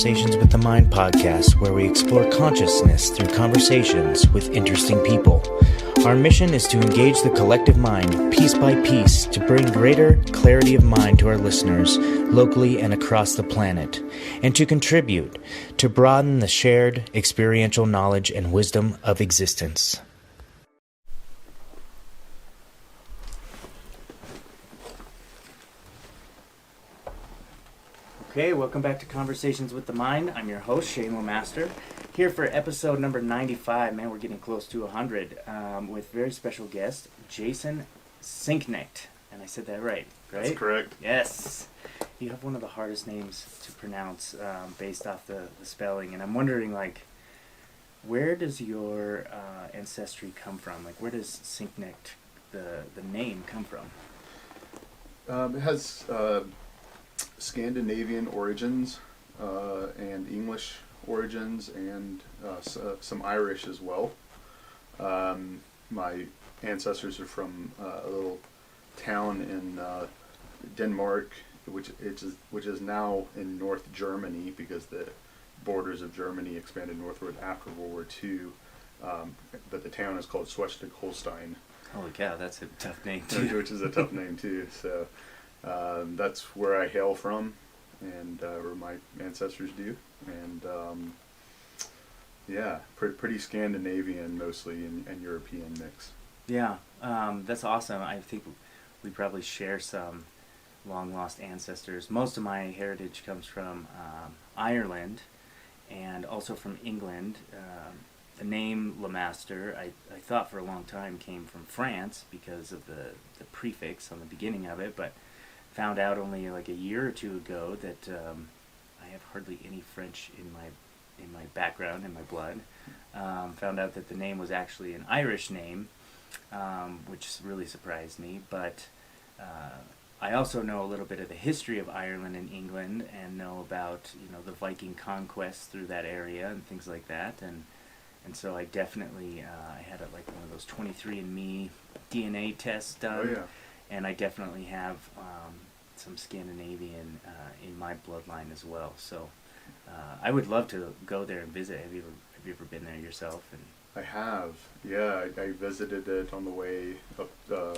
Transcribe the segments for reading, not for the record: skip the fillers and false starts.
Conversations with the Mind podcast, where we explore consciousness through conversations with interesting people. Our mission is to engage the collective mind piece by piece to bring greater clarity of mind to our listeners locally and across the planet, and to contribute to broaden the shared experiential knowledge and wisdom of existence. Okay, welcome back to Conversations with the Mind. I'm your host, Shane Lemaster, here for episode number 95. Man, we're getting close to 100, with very special guest, Jason Sienknecht. And I said that right? That's correct. Yes. You have one of the hardest names to pronounce based off the spelling. And I'm wondering, where does your ancestry come from? Where does Sienknecht, the name, come from? It has Scandinavian origins and English origins and some Irish as well. My ancestors are from a little town in Denmark, which is now in North Germany because the borders of Germany expanded northward after World War II. But the town is called Schleswig-Holstein. Holy cow, that's a tough name too. Which is a tough name too. So that's where I hail from, and where my ancestors do, and pretty Scandinavian mostly, and European mix. Yeah, that's awesome. I think we probably share some long-lost ancestors. Most of my heritage comes from Ireland, and also from England. The name Lemaster, I thought for a long time came from France because of the prefix on the beginning of it, but found out only a year or two ago that I have hardly any French in my background, in my blood. Found out that the name was actually an Irish name, which really surprised me. But I also know a little bit of the history of Ireland and England, and know about the Viking conquest through that area and things like that. And so I definitely I had one of those 23andMe DNA tests done. Oh, yeah. And I definitely have some Scandinavian in my bloodline as well. So I would love to go there and visit. Have you ever been there yourself? And I have. Yeah, I visited it on the way up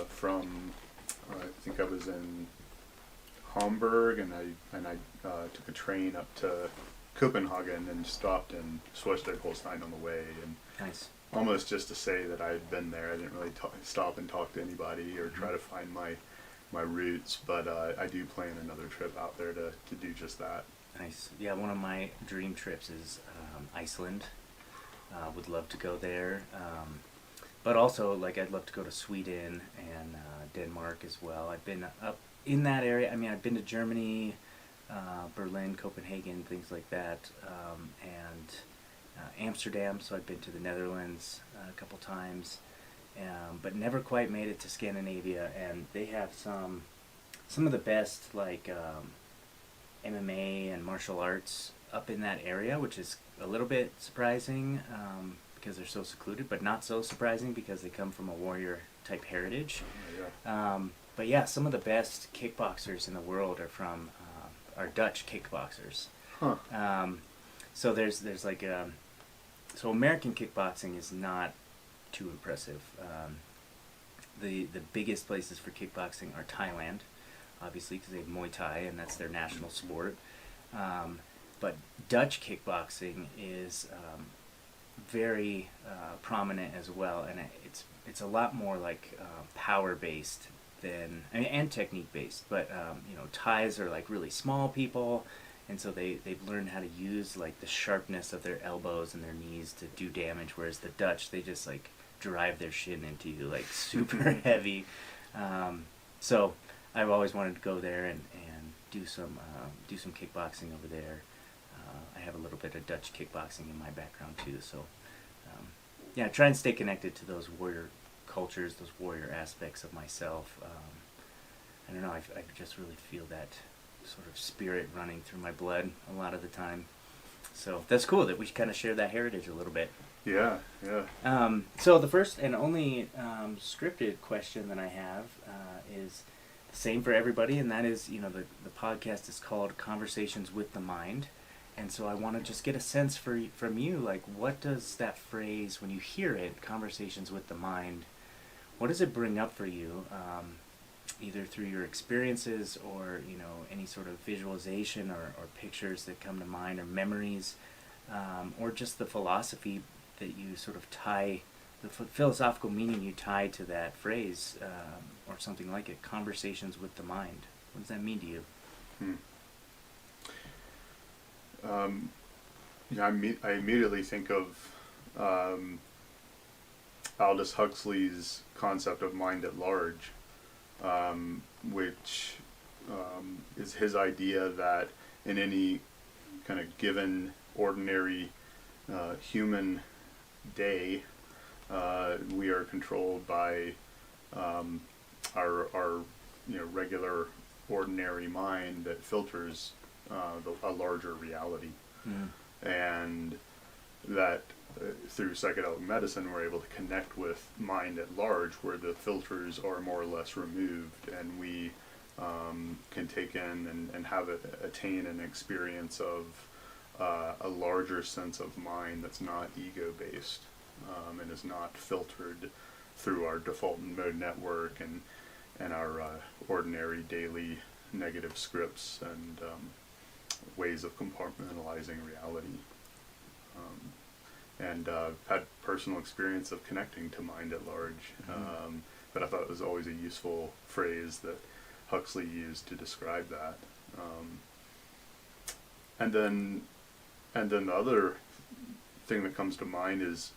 from. I think I was in Hamburg, and I took a train up to Copenhagen and stopped in Schleswig-Holstein on the way. And nice. Almost just to say that I had been there. I didn't really stop and talk to anybody or try to find my roots, but I do plan another trip out there to do just that. Nice. Yeah, one of my dream trips is Iceland. Would love to go there. But also, I'd love to go to Sweden and Denmark as well. I've been up in that area. I mean, I've been to Germany, Berlin, Copenhagen, things like that, and Amsterdam, so I've been to the Netherlands a couple times, but never quite made it to Scandinavia. And they have some of the best MMA and martial arts up in that area, which is a little bit surprising because they're so secluded, but not so surprising because they come from a warrior type heritage. But yeah, some of the best kickboxers in the world are Dutch kickboxers. Huh. So there's so American kickboxing is not too impressive. The biggest places for kickboxing are Thailand, obviously, because they have Muay Thai and that's their national sport. But Dutch kickboxing is very prominent as well, and it's a lot more power based and technique based. But Thais are really small people. And so they've learned how to use the sharpness of their elbows and their knees to do damage, whereas the Dutch, they just drive their shin into you super heavy. So I've always wanted to go there and do some kickboxing over there. I have a little bit of Dutch kickboxing in my background too. So try and stay connected to those warrior cultures, those warrior aspects of myself. I don't know. I just really feel that sort of spirit running through my blood a lot of the time. So that's cool that we kind of share that heritage a little bit. Yeah. So the first and only scripted question that I have is the same for everybody, and that is, the podcast is called Conversations with the Mind, And so I want to just get a sense from you, like, what does that phrase, when you hear it, conversations with the mind, what does it bring up for you, either through your experiences or, any sort of visualization or pictures that come to mind or memories, or just the philosophy that you sort of tie, the philosophical meaning you tie to that phrase, or something like it, conversations with the mind. What does that mean to you? I immediately think of Aldous Huxley's concept of mind at large, which is his idea that in any kind of given ordinary human day, we are controlled by our regular ordinary mind that filters a larger reality. And that through psychedelic medicine we're able to connect with mind at large, where the filters are more or less removed, and we can take in and have it attain an experience of a larger sense of mind that's not ego based, and is not filtered through our default mode network and our ordinary daily negative scripts and ways of compartmentalizing reality. And had personal experience of connecting to mind at large, but I thought it was always a useful phrase that Huxley used to describe that. And then the other thing that comes to mind is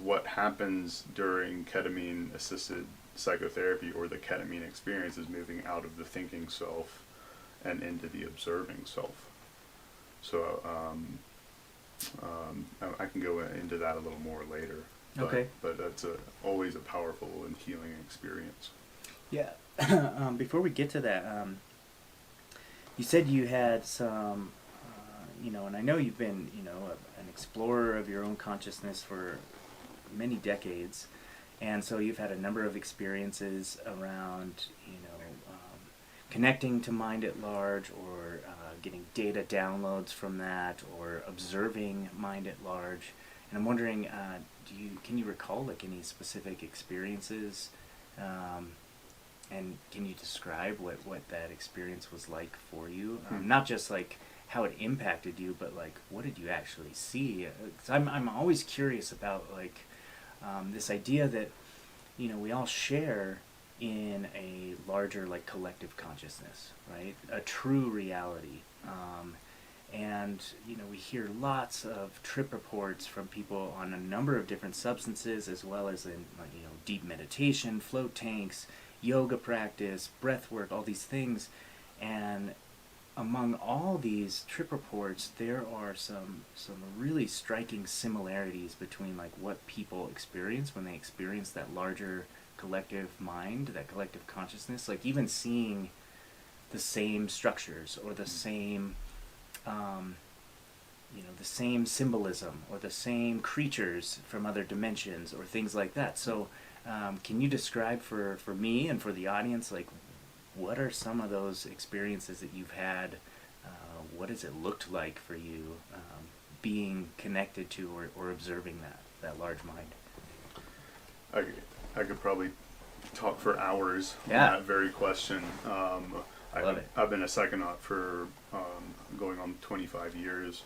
what happens during ketamine assisted psychotherapy, or the ketamine experience, is moving out of the thinking self and into the observing self. So I can go into that a little more later. Okay. But that's always a powerful and healing experience. Yeah. Before we get to that, you said you had some, and I know you've been, an explorer of your own consciousness for many decades, and so you've had a number of experiences around, connecting to mind at large, or getting data downloads from that, or observing mind at large. And I'm wondering, can you recall like any specific experiences, and can you describe what that experience was like for you? Not just like how it impacted you, but like what did you actually see? 'Cause I'm always curious about like this idea that we all share in a larger like collective consciousness, right? A true reality. And we hear lots of trip reports from people on a number of different substances, as well as in deep meditation, float tanks, yoga practice, breath work, all these things. And among all these trip reports, there are some really striking similarities between like what people experience when they experience that larger collective mind, that collective consciousness, like even seeing the same structures or the same the same symbolism or the same creatures from other dimensions or things like that. So can you describe for me and for the audience, like what are some of those experiences that you've had? What has it looked like for you being connected to or observing that large mind? I could probably talk for hours on Yeah. that very question. Love it. I've been a Psychonaut for going on 25 years.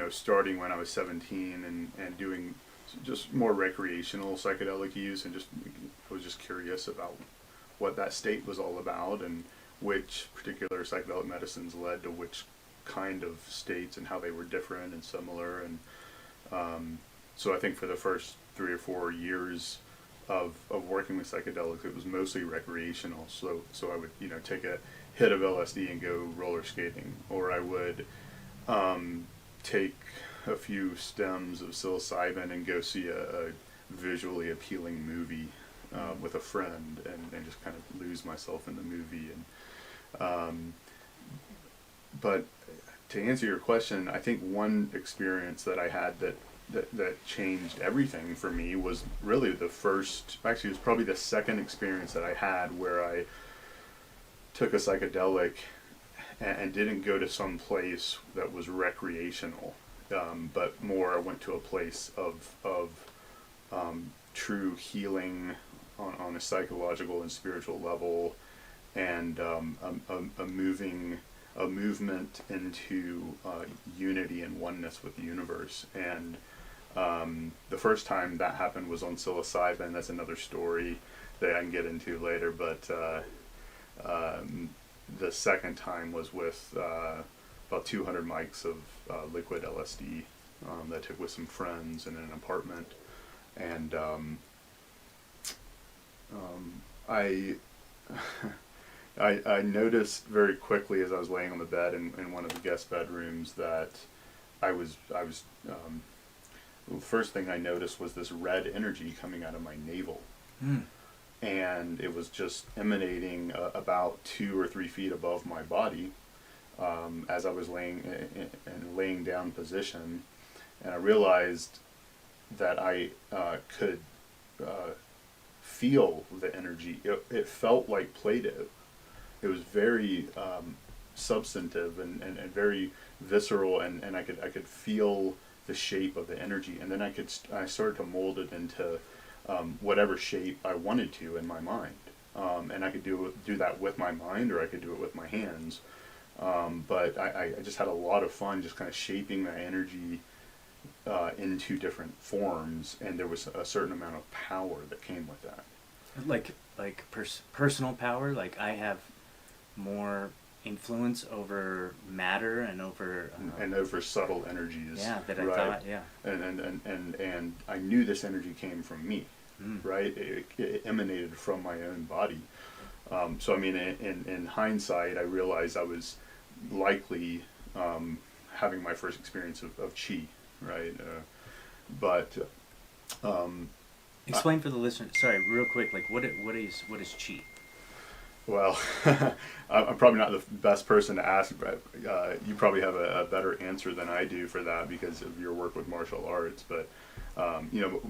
Starting when I was 17 and doing just more recreational psychedelic use, and I was just curious about what that state was all about and which particular psychedelic medicines led to which kind of states and how they were different and similar. And so I think for the first 3 or 4 years of working with psychedelics, it was mostly recreational. So I would take a hit of LSD and go roller skating, or I would take a few stems of psilocybin and go see a visually appealing movie with a friend and just kind of lose myself in the movie. And but to answer your question, I think one experience that I had that changed everything for me was really it was probably the second experience that I had where I took a psychedelic and didn't go to some place that was recreational, but more I went to a place of true healing on a psychological and spiritual level, and a movement into unity and oneness with the universe. And the first time that happened was on psilocybin. That's another story that I can get into later. But the second time was with about 200 mics of liquid LSD that I took with some friends in an apartment. And I noticed very quickly as I was laying on the bed in one of the guest bedrooms that the first thing I noticed was this red energy coming out of my navel. And it was just emanating about 2 or 3 feet above my body as I was laying in laying down position. And I realized that I could feel the energy. It felt like Play-Doh. It was very substantive and very visceral, and I could feel the shape of the energy, and then I started to mold it into whatever shape I wanted to in my mind, and I could do that with my mind, or I could do it with my hands, but I just had a lot of fun just kind of shaping that energy into different forms, and there was a certain amount of power that came with that. Like personal power. Like I have more influence over matter and over subtle energies. Yeah, that I right? thought. Yeah. And I knew this energy came from me, right? It emanated from my own body. So I mean, in hindsight, I realized I was likely having my first experience of chi, right? Explain for the listener. Sorry, real quick. Like, what is chi? Well, I'm probably not the best person to ask, but you probably have a better answer than I do for that because of your work with martial arts. But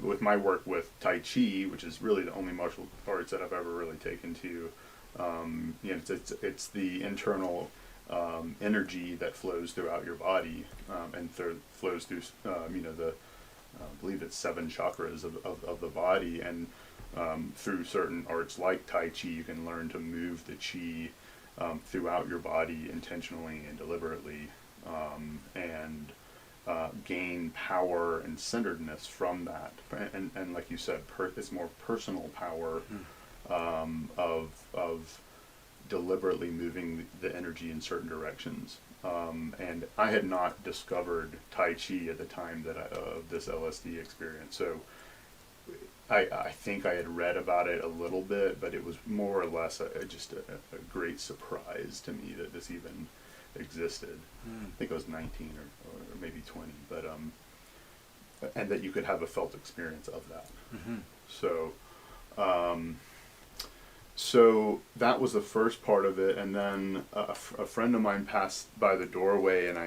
with my work with Tai Chi, which is really the only martial arts that I've ever really taken to, it's the internal energy that flows throughout your body and flows through I believe it's 7 chakras of the body, and through certain arts like Tai Chi, you can learn to move the Chi throughout your body intentionally and deliberately, and gain power and centeredness from that. And like you said, it's more personal power of deliberately moving the energy in certain directions. And I had not discovered Tai Chi at the time of this LSD experience, so I think I had read about it a little bit, but it was more or less just a great surprise to me that this even existed. I think I was 19 or maybe 20, but and that you could have a felt experience of that. So that was the first part of it, and then a friend of mine passed by the doorway, and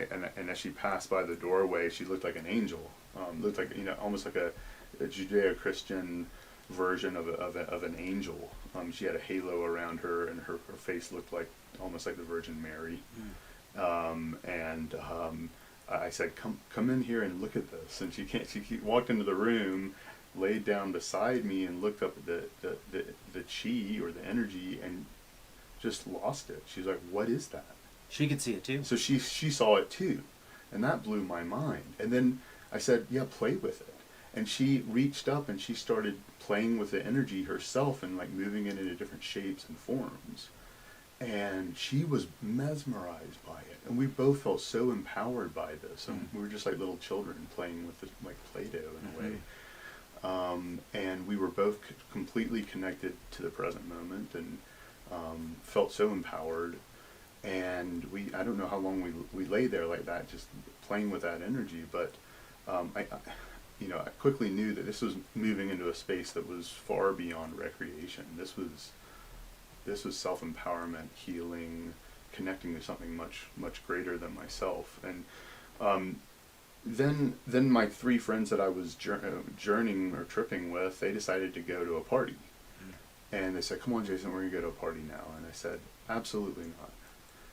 as she passed by the doorway, she looked like an angel. Looked like almost like a Judeo-Christian version of an angel. She had a halo around her, and her face looked like almost like the Virgin Mary. I said, "Come in here and look at this." And she walked into the room, laid down beside me, and looked up at the chi or the energy, and just lost it. She's like, "What is that?" She could see it too. So she saw it too, and that blew my mind. And then I said, "Yeah, play with it." And she reached up and she started playing with the energy herself and like moving it into different shapes and forms. And she was mesmerized by it. And we both felt so empowered by this. And we were just like little children playing with it, like Play-Doh in a way. And we were both completely connected to the present moment and felt so empowered. And I don't know how long we lay there like that, just playing with that energy. But I quickly knew that this was moving into a space that was far beyond recreation. This was self-empowerment, healing, connecting to something much, much greater than myself. And then my 3 friends that I was journeying or tripping with, they decided to go to a party. And they said, "Come on, Jason, we're going to go to a party now." And I said, "Absolutely not."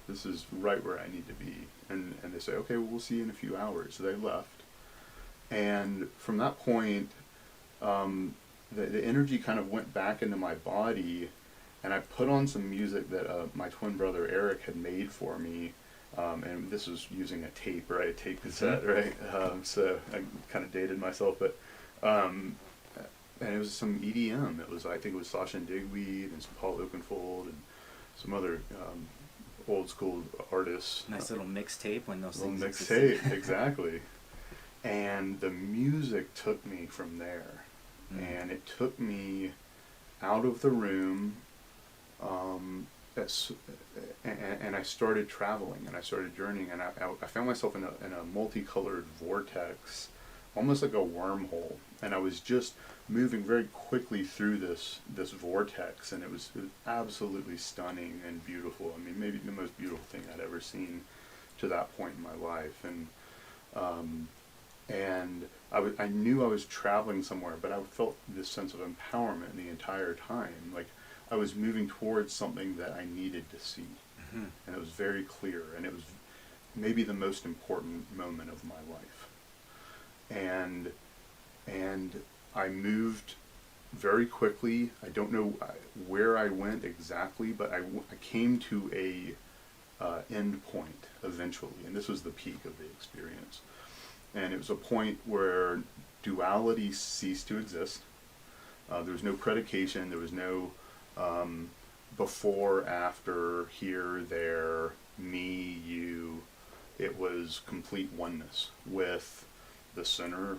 This is right where I need to be. And they say, okay, well, we'll see you in a few hours. So they left. And from that point, the energy kind of went back into my body, and I put on some music that my twin brother Eric had made for me. And this was using a tape, right? A tape cassette, right? So I kind of dated myself, but and it was some EDM. I think it was Sasha and Digweed and some Paul Oakenfold and some other old school artists. Nice little mixtape when those little things mixtape, exactly. And the music took me from there, and it took me out of the room. And I started traveling, and I started journeying, and I found myself in a multicolored vortex, almost like a wormhole, and I was just moving very quickly through this vortex, and it was absolutely stunning and beautiful. I mean, maybe the most beautiful thing I'd ever seen to that point in my life, and I knew I was traveling somewhere, but I felt this sense of empowerment the entire time, like I was moving towards something that I needed to see, and it was very clear, and it was maybe the most important moment of my life. And I moved very quickly. I don't know where I went exactly, but I came to a end point eventually, and this was the peak of the experience. And it was a point where duality ceased to exist. There was no predication. There was no before, after, here, there, me, you. It was complete oneness with the center,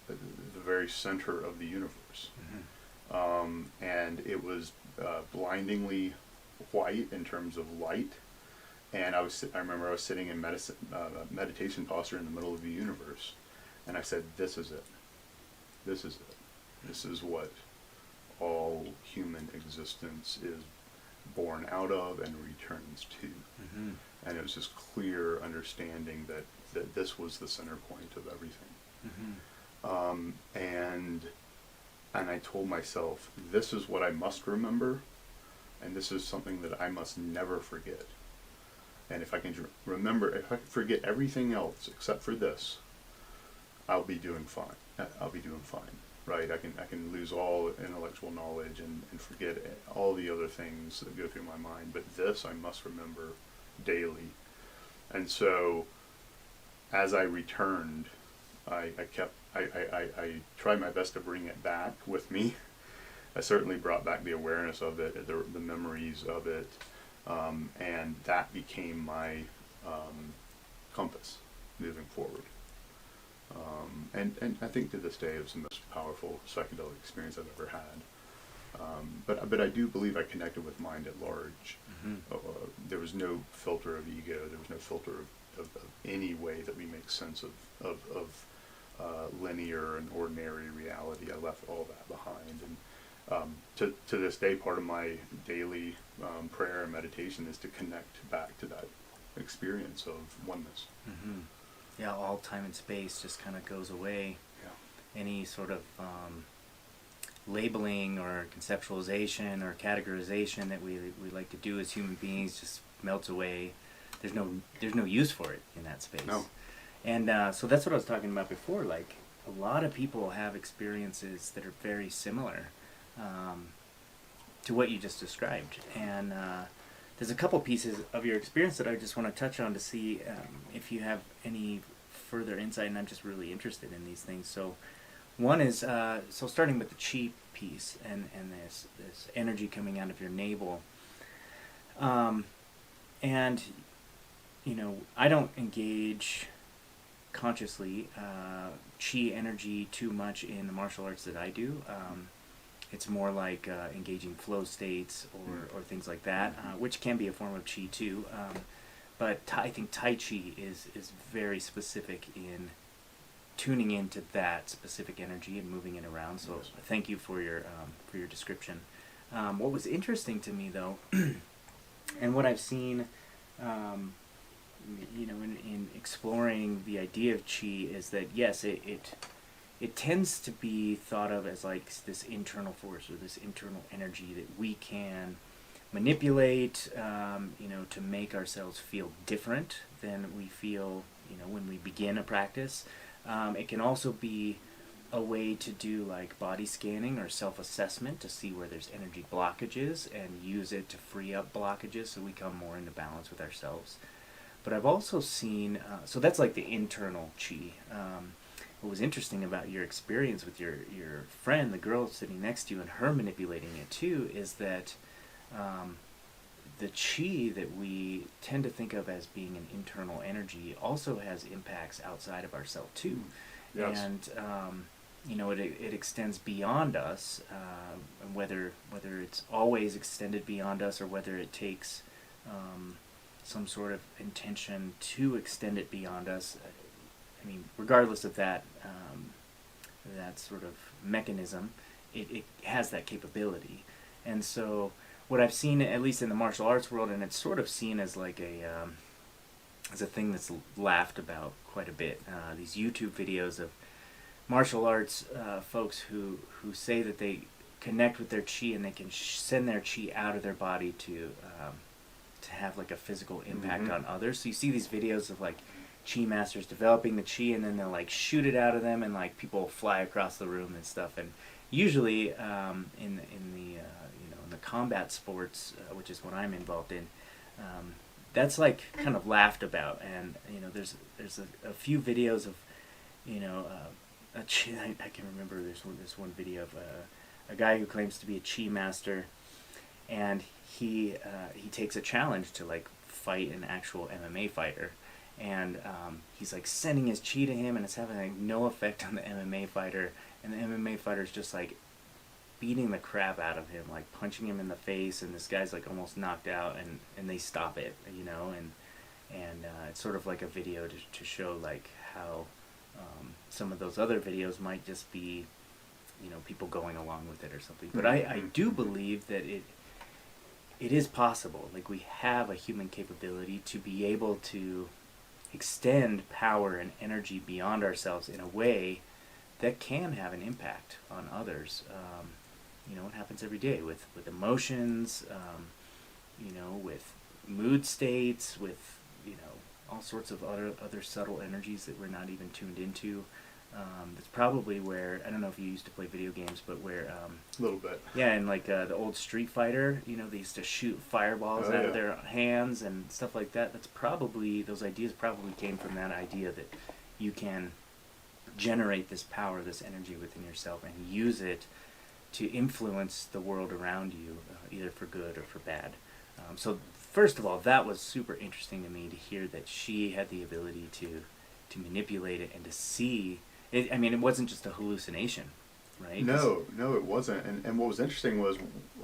the very center of the universe. And it was blindingly white in terms of light. And I remember I was sitting in meditation posture in the middle of the universe, and I said, "This is it. This is it. This is what all human existence is born out of and returns to." And it was this clear understanding that this was the center point of everything. And I told myself, this is what I must remember, and this is something that I must never forget. And if I can remember, if I can forget everything else except for this, I'll be doing fine. I'll be doing fine, right? I can lose all intellectual knowledge and forget all the other things that go through my mind, but this I must remember daily. And so, as I returned, I tried my best to bring it back with me. I certainly brought back the awareness of it, the memories of it. And that became my compass moving forward. And I think to this day it was the most powerful psychedelic experience I've ever had. But I do believe I connected with mind at large. There was no filter of ego. There was no filter of any way that we make sense of linear and ordinary reality. I left all that behind. And to this day, part of my daily prayer and meditation is to connect back to that experience of oneness. Yeah, all time and space just kind of goes away. Yeah. Any sort of labeling or conceptualization or categorization that we like to do as human beings just melts away. There's no use for it in that space. No. And so that's what I was talking about before. Like, a lot of people have experiences that are very similar to what you just described. And there's a couple pieces of your experience that I just want to touch on to see if you have any further insight, and I'm just really interested in these things. So one is, so starting with the chi piece and this energy coming out of your navel. And, you know, I don't engage consciously chi energy too much in the martial arts that I do. It's more like engaging flow states or things like that, which can be a form of chi too. But I think Tai Chi is very specific in tuning into that specific energy and moving it around. So thank you for your description. What was interesting to me though, and what I've seen, you know, in exploring the idea of chi is that yes, it tends to be thought of as like this internal force or this internal energy that we can manipulate, to make ourselves feel different than we feel, when we begin a practice. It can also be a way to do like body scanning or self-assessment to see where there's energy blockages and use it to free up blockages so we come more into balance with ourselves. But I've also seen, so that's like the internal chi. What was interesting about your experience with your friend, the girl sitting next to you, and her manipulating it too, is that the chi that we tend to think of as being an internal energy also has impacts outside of ourselves too. Yes. And it extends beyond us, and whether it's always extended beyond us or whether it takes some sort of intention to extend it beyond us. I mean, regardless of that sort of mechanism, it has that capability. And so what I've seen, at least in the martial arts world, and it's sort of seen as like as a thing that's laughed about quite a bit, these YouTube videos of martial arts folks who say that they connect with their chi and they can send their chi out of their body to have like a physical impact on others. So you see these videos of like chi masters developing the chi, and then they'll like shoot it out of them, and like people fly across the room and stuff. And usually in the combat sports, which is what I'm involved in, that's like kind of laughed about. And there's a few videos of a chi. I can remember there's one video of a guy who claims to be a chi master, and he takes a challenge to like fight an actual MMA fighter, and he's like sending his chi to him, and it's having like no effect on the MMA fighter, and the MMA fighter's just like beating the crap out of him, like punching him in the face, and this guy's like almost knocked out, and they stop it, and it's sort of like a video to show like how some of those other videos might just be people going along with it or something. But I do believe that it is possible. Like, we have a human capability to be able to extend power and energy beyond ourselves in a way that can have an impact on others. It happens every day with emotions, with mood states, with all sorts of other subtle energies that we're not even tuned into. That's probably where, I don't know if you used to play video games, but where a little bit. Yeah, and like the old Street Fighter, they used to shoot fireballs out of their hands and stuff like that. Those ideas probably came from that idea that you can generate this power, this energy within yourself, and use it to influence the world around you, either for good or for bad. So first of all, that was super interesting to me to hear that she had the ability to manipulate it and to see it. I mean, it wasn't just a hallucination, right? No, it wasn't. And what was interesting was,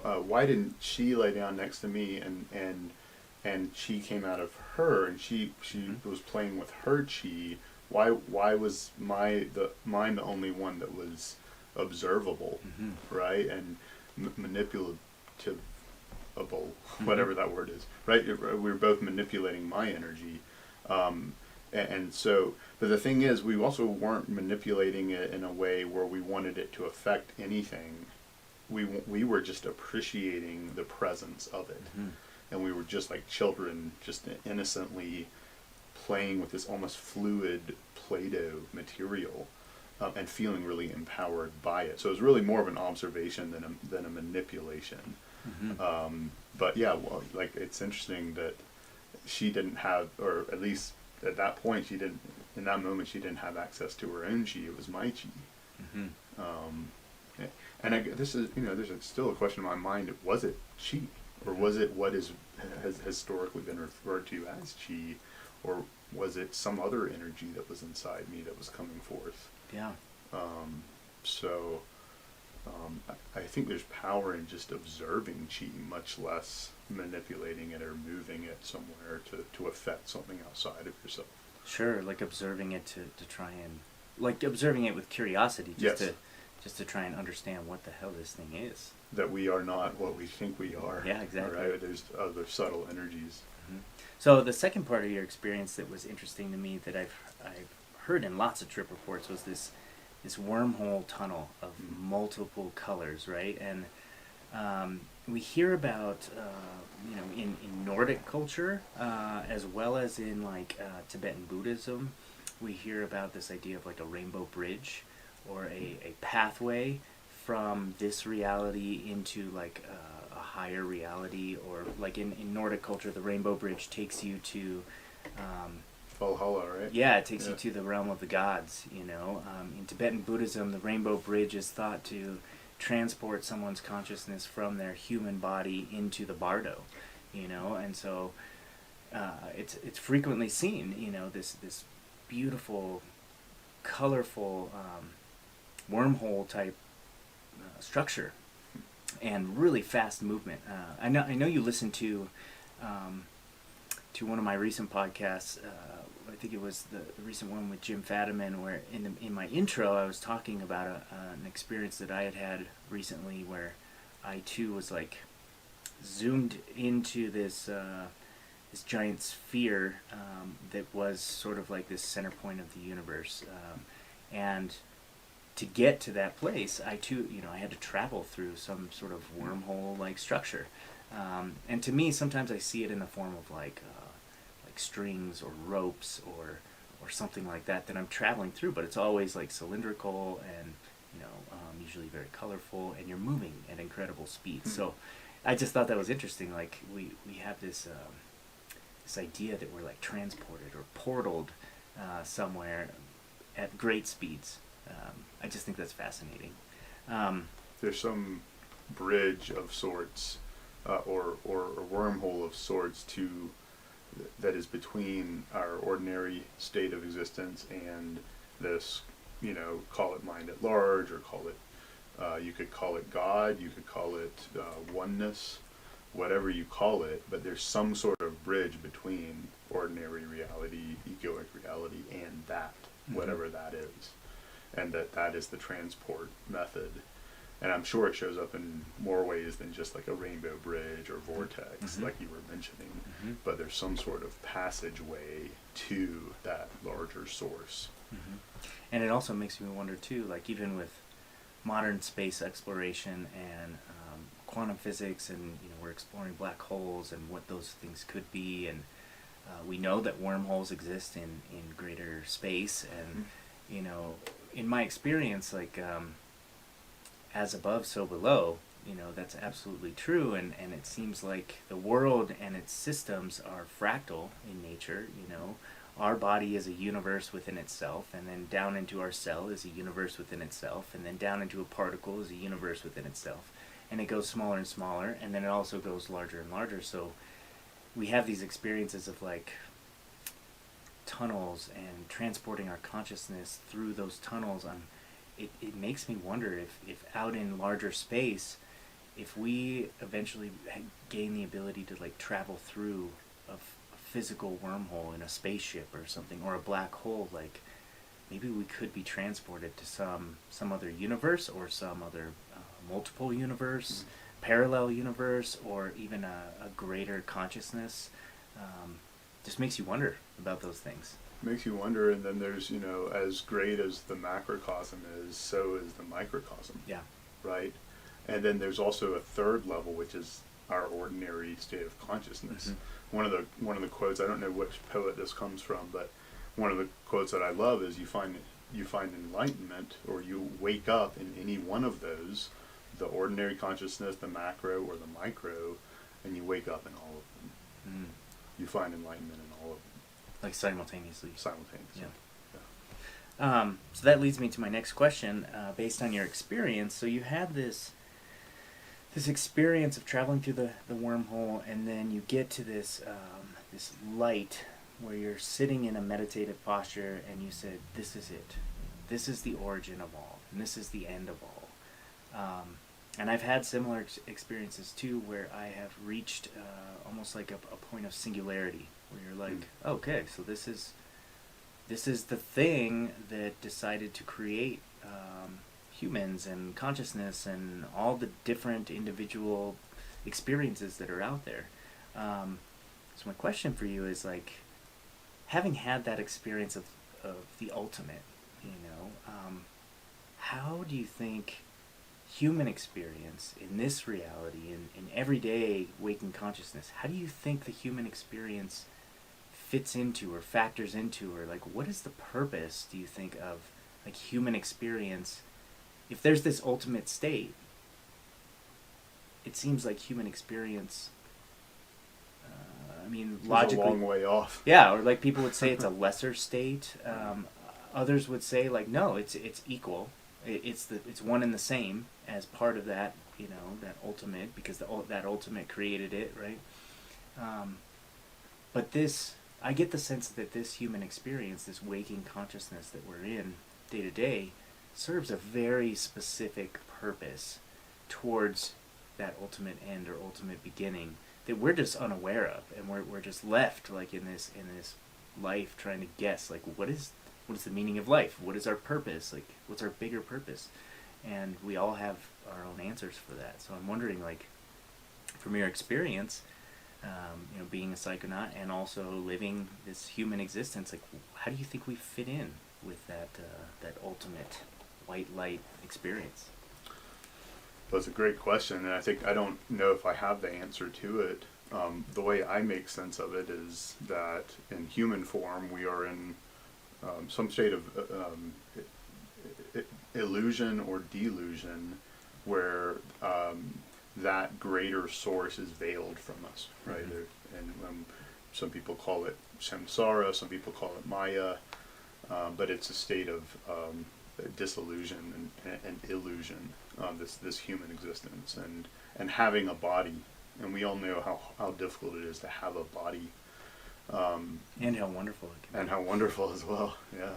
why didn't she lay down next to me and she came out of her, and she was playing with her chi? Why was mine the only one that was observable, right? And manipulative, whatever that word is, right? We were both manipulating my energy. And so, but the thing is, we also weren't manipulating it in a way where we wanted it to affect anything. We were just appreciating the presence of it. And we were just like children, just innocently playing with this almost fluid Play-Doh material, and feeling really empowered by it. So it was really more of an observation than a manipulation. But yeah, well, like, it's interesting that she didn't have, or at least at that point, in that moment, she didn't have access to her own chi. It was my chi. And this is, there's still a question in my mind: was it chi, or was it what has historically been referred to as chi, or was it some other energy that was inside me that was coming forth? Yeah. I think there's power in just observing chi, much less manipulating it or moving it somewhere to affect something outside of yourself. Sure, like observing it to try and, like, observing it with curiosity, just to try and understand what the hell this thing is. That we are not what we think we are. Yeah, exactly. Right? There's other subtle energies. So the second part of your experience that was interesting to me that I've heard in lots of trip reports was this wormhole tunnel of multiple colors, right? And we hear about, in Nordic culture, as well as in like Tibetan Buddhism, we hear about this idea of like a rainbow bridge or a pathway from this reality into like a higher reality, or like in Nordic culture, the rainbow bridge takes you to Valhalla, right? yeah, it takes you to the realm of the gods, In Tibetan Buddhism, the rainbow bridge is thought to transport someone's consciousness from their human body into the bardo, and so it's frequently seen, this beautiful, colorful wormhole type structure and really fast movement. I know you listened to one of my recent podcasts. I think it was the recent one with Jim Fadiman, where in my intro I was talking about an experience that I had recently, where I too was like zoomed into this giant sphere that was sort of like this center point of the universe, and to get to that place, I too, I had to travel through some sort of wormhole-like structure, and to me, sometimes I see it in the form of like strings or ropes or something like that I'm traveling through, but it's always like cylindrical and usually very colorful, and you're moving at incredible speeds. So I just thought that was interesting. Like we have this idea that we're like transported or portaled somewhere at great speeds. I just think that's fascinating. There's some bridge of sorts, or a wormhole of sorts that is between our ordinary state of existence and this, call it mind at large, or call it, you could call it God, you could call it oneness, whatever you call it, but there's some sort of bridge between ordinary reality, egoic reality, and that, whatever that is. And that is the transport method. And I'm sure it shows up in more ways than just like a rainbow bridge or vortex, like you were mentioning. But there's some sort of passageway to that larger source. And it also makes me wonder too, like even with modern space exploration and quantum physics, and we're exploring black holes and what those things could be, and we know that wormholes exist in greater space, and in my experience, like as above, so below, that's absolutely true, and it seems like the world and its systems are fractal in nature. Our body is a universe within itself, and then down into our cell is a universe within itself, and then down into a particle is a universe within itself, and it goes smaller and smaller, and then it also goes larger and larger. So we have these experiences of like tunnels and transporting our consciousness through those tunnels. It makes me wonder if out in larger space, if we eventually gain the ability to like travel through a physical wormhole in a spaceship or something, or a black hole, like maybe we could be transported to some other universe, or some other multiple universe, parallel universe, or even a greater consciousness. Just makes you wonder about those things. Makes you wonder, and then there's, as great as the macrocosm is, so is the microcosm. Yeah. Right? And then there's also a third level, which is our ordinary state of consciousness. One of the quotes, I don't know which poet this comes from, but one of the quotes that I love is you find enlightenment, or you wake up in any one of those, the ordinary consciousness, the macro, or the micro, and you wake up in all of them. You find enlightenment in all of them. Like simultaneously. Simultaneously. Yeah. So that leads me to my next question. Based on your experience, so you had this experience of traveling through the wormhole, and then you get to this light where you're sitting in a meditative posture, and you said, "This is it. This is the origin of all, and this is the end of all." And I've had similar experiences too, where I have reached almost like a point of singularity, where you're like, okay, so this is the thing that decided to create humans and consciousness and all the different individual experiences that are out there. So my question for you is, like, having had that experience of the ultimate, how do you think human experience in this reality, in everyday waking consciousness, how do you think the human experience fits into or factors into, or like what is the purpose, do you think, of like human experience? If there's this ultimate state, it seems like human experience, I mean, logically, a long way off. yeah, or like people would say it's a lesser state. Others would say like no, it's equal. It's one and the same as part of that, you know, that ultimate, because that ultimate created it, right? But I get the sense that this human experience, this waking consciousness that we're in day to day, serves a very specific purpose towards that ultimate end or ultimate beginning that we're just unaware of, and we're just left like in this life trying to guess like what is the meaning of life? What is our purpose? Like what's our bigger purpose? And we all have our own answers for that. So I'm wondering, like, from your experience, you know, being a psychonaut and also living this human existence, like how do you think we fit in with that ultimate white light experience? Well, it's a great question, and I don't know if I have the answer to it. The way I make sense of it is that in human form we are in some state of illusion or delusion where that greater source is veiled from us, right? Mm-hmm. And some people call it samsara, some people call it maya, but it's a state of disillusion and illusion, this human existence, and having a body, and we all know how difficult it is to have a body, and how wonderful it can be. And how wonderful as well, yeah.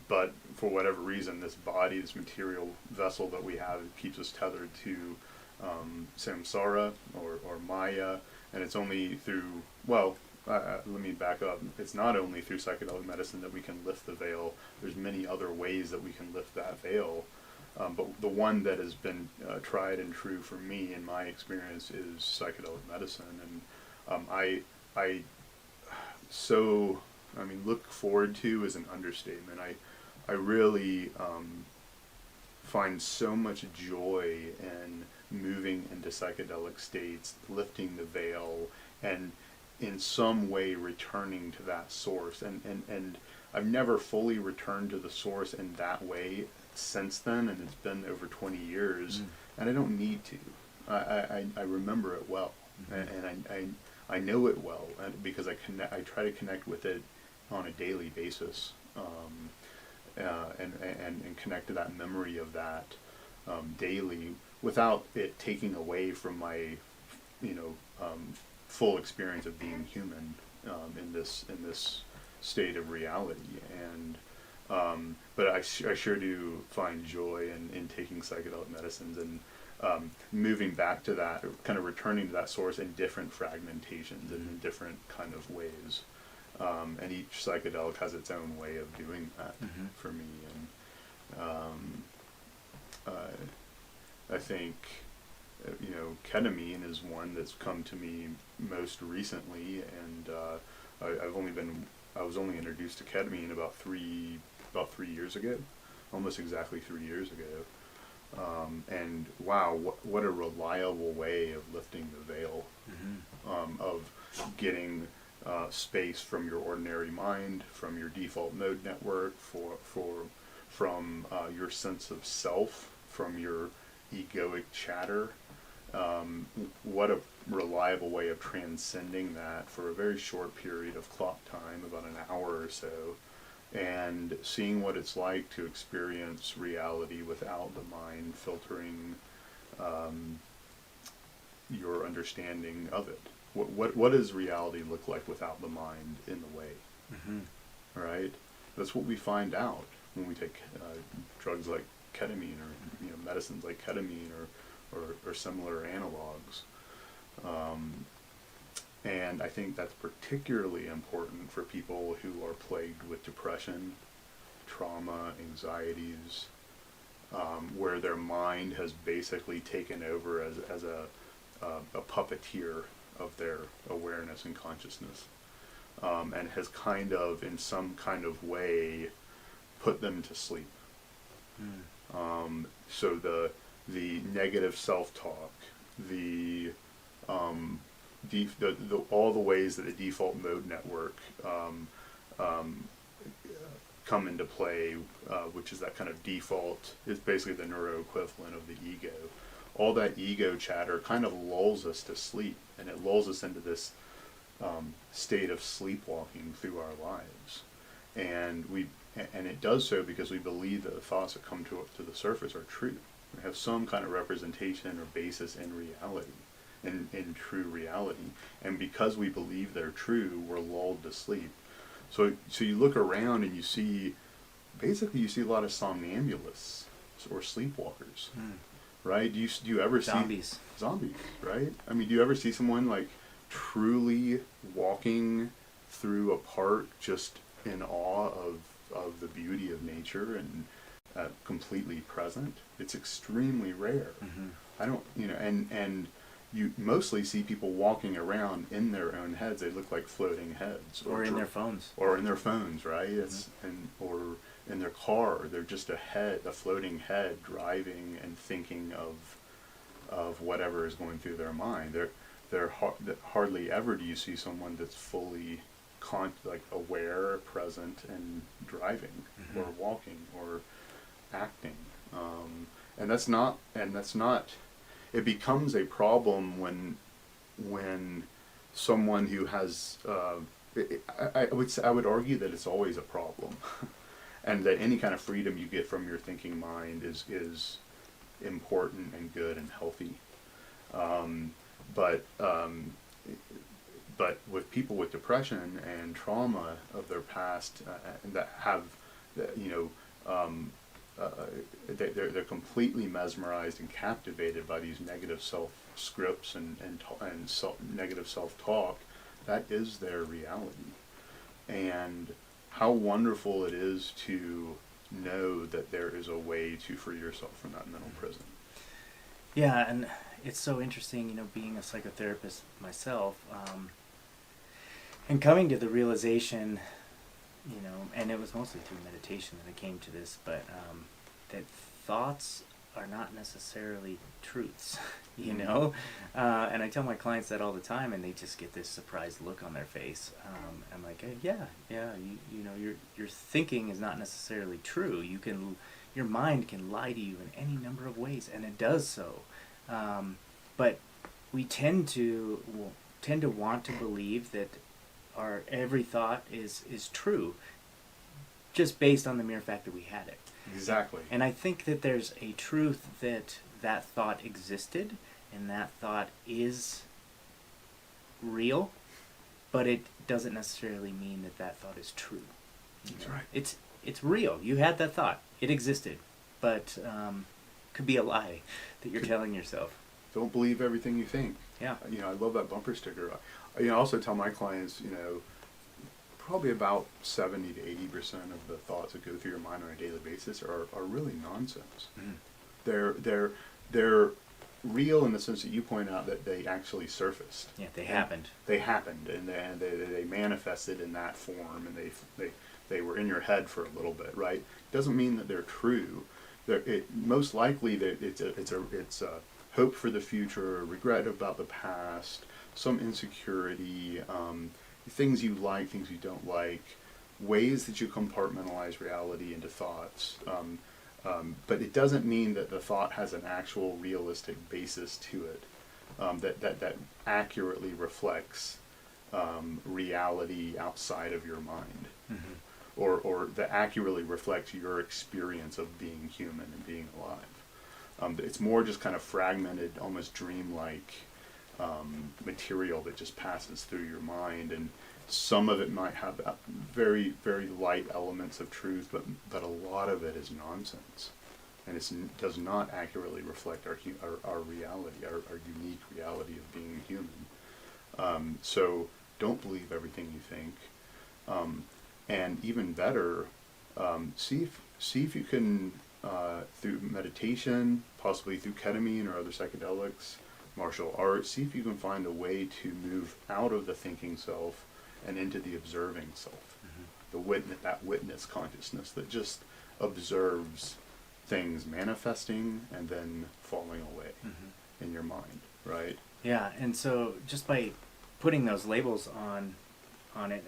But for whatever reason, this body, this material vessel that we have, it keeps us tethered to samsara or maya, and it's only through, well, let me back up. It's not only through psychedelic medicine that we can lift the veil. There's many other ways that we can lift that veil. But the one that has been tried and true for me in my experience is psychedelic medicine. And look forward to is an understatement. I really find so much joy in moving into psychedelic states, lifting the veil, and in some way returning to that source. And I've never fully returned to the source in that way since then, and it's been over 20 years, and I don't need to. I remember it well, and I know it well, because I try to connect with it on a daily basis, and connect to that memory of that daily, without it taking away from my, full experience of being human in this state of reality. And but I sure do find joy in taking psychedelic medicines and moving back to that, kind of returning to that source in different fragmentations and in different kind of ways. And each psychedelic has its own way of doing that for me. And I think, ketamine is one that's come to me most recently, and I was only introduced to ketamine about three years ago, almost exactly 3 years ago. And wow, what a reliable way of lifting the veil, of getting space from your ordinary mind, from your default mode network, from your sense of self, from your egoic chatter. What a reliable way of transcending that for a very short period of clock time, about an hour or so, and seeing what it's like to experience reality without the mind filtering your understanding of it. What does reality look like without the mind in the way? Right? That's what we find out when we take drugs like ketamine, or medicines like ketamine, or similar analogs. And I think that's particularly important for people who are plagued with depression, trauma, anxieties, where their mind has basically taken over as a puppeteer of their awareness and consciousness, and has kind of, in some kind of way, put them to sleep. So the negative self-talk, the all the ways that the default mode network come into play, which is that kind of default, is basically the neuro equivalent of the ego. All that ego chatter kind of lulls us to sleep, and it lulls us into this state of sleepwalking through our lives. And it does so because we believe that the thoughts that come to the surface are true. We have some kind of representation or basis in reality, in true reality. And because we believe they're true, we're lulled to sleep. So you look around and you see a lot of somnambulists or sleepwalkers, right? Do you ever see zombies, right? I mean, do you ever see someone like truly walking through a park just in awe of the beauty of nature and completely present? It's extremely rare. I don't, and you mostly see people walking around in their own heads. They look like floating heads, or in their phones, right? It's or in their car. They're just a floating head, driving and thinking of whatever is going through their mind. Hardly ever do you see someone that's fully aware, present, and driving or walking or acting. And that's not. It becomes a problem when someone who has. I would argue that it's always a problem, and that any kind of freedom you get from your thinking mind is important and good and healthy. But with people with depression and trauma of their past, that have, they're completely mesmerized and captivated by these negative self scripts and negative self-talk. That is their reality. And how wonderful it is to know that there is a way to free yourself from that mental prison. Yeah, and it's so interesting, being a psychotherapist myself, and coming to the realization, and it was mostly through meditation that I came to this, but that thoughts are not necessarily truths, and I tell my clients that all the time, and they just get this surprised look on their face. I'm like, your thinking is not necessarily true. Your mind can lie to you in any number of ways, and it does so. But we tend to want to believe that our every thought is true, just based on the mere fact that we had it. Exactly. And I think that there's a truth that thought existed, and that thought is real, but it doesn't necessarily mean that thought is true. That's right. It's real. You had that thought. It existed, but could be a lie that you're telling yourself. Don't believe everything you think. Yeah. I love that bumper sticker. I also tell my clients, probably about 70 to 80% of the thoughts that go through your mind on a daily basis are really nonsense. They're real in the sense that you point out that they actually surfaced. Yeah, they happened. They happened, and they manifested in that form, and they were in your head for a little bit, right? Doesn't mean that they're true. Most likely it's a hope for the future, regret about the past, some insecurity, things you like, things you don't like, ways that you compartmentalize reality into thoughts. But it doesn't mean that the thought has an actual realistic basis to it, that accurately reflects reality outside of your mind, or that accurately reflects your experience of being human and being alive. It's more just kind of fragmented, almost dreamlike material that just passes through your mind, and some of it might have very, very light elements of truth, but a lot of it is nonsense, and it does not accurately reflect our reality, our unique reality of being human. So don't believe everything you think, and even better, see if you can, through meditation, possibly through ketamine or other psychedelics, martial arts, see if you can find a way to move out of the thinking self and into the observing self, that witness consciousness that just observes things manifesting and then falling away Mm-hmm. in your mind, right? Yeah, and so just by putting those labels on it,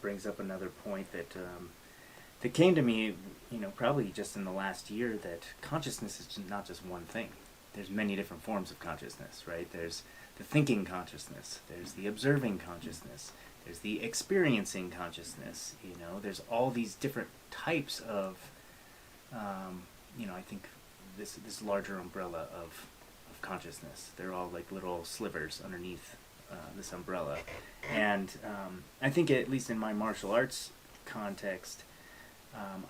brings up another point that came to me, probably just in the last year, that consciousness is not just one thing. There's many different forms of consciousness, right? There's the thinking consciousness, there's the observing consciousness, there's the experiencing consciousness, there's all these different types of, I think this larger umbrella of consciousness. They're all like little slivers underneath this umbrella. And I think, at least in my martial arts context,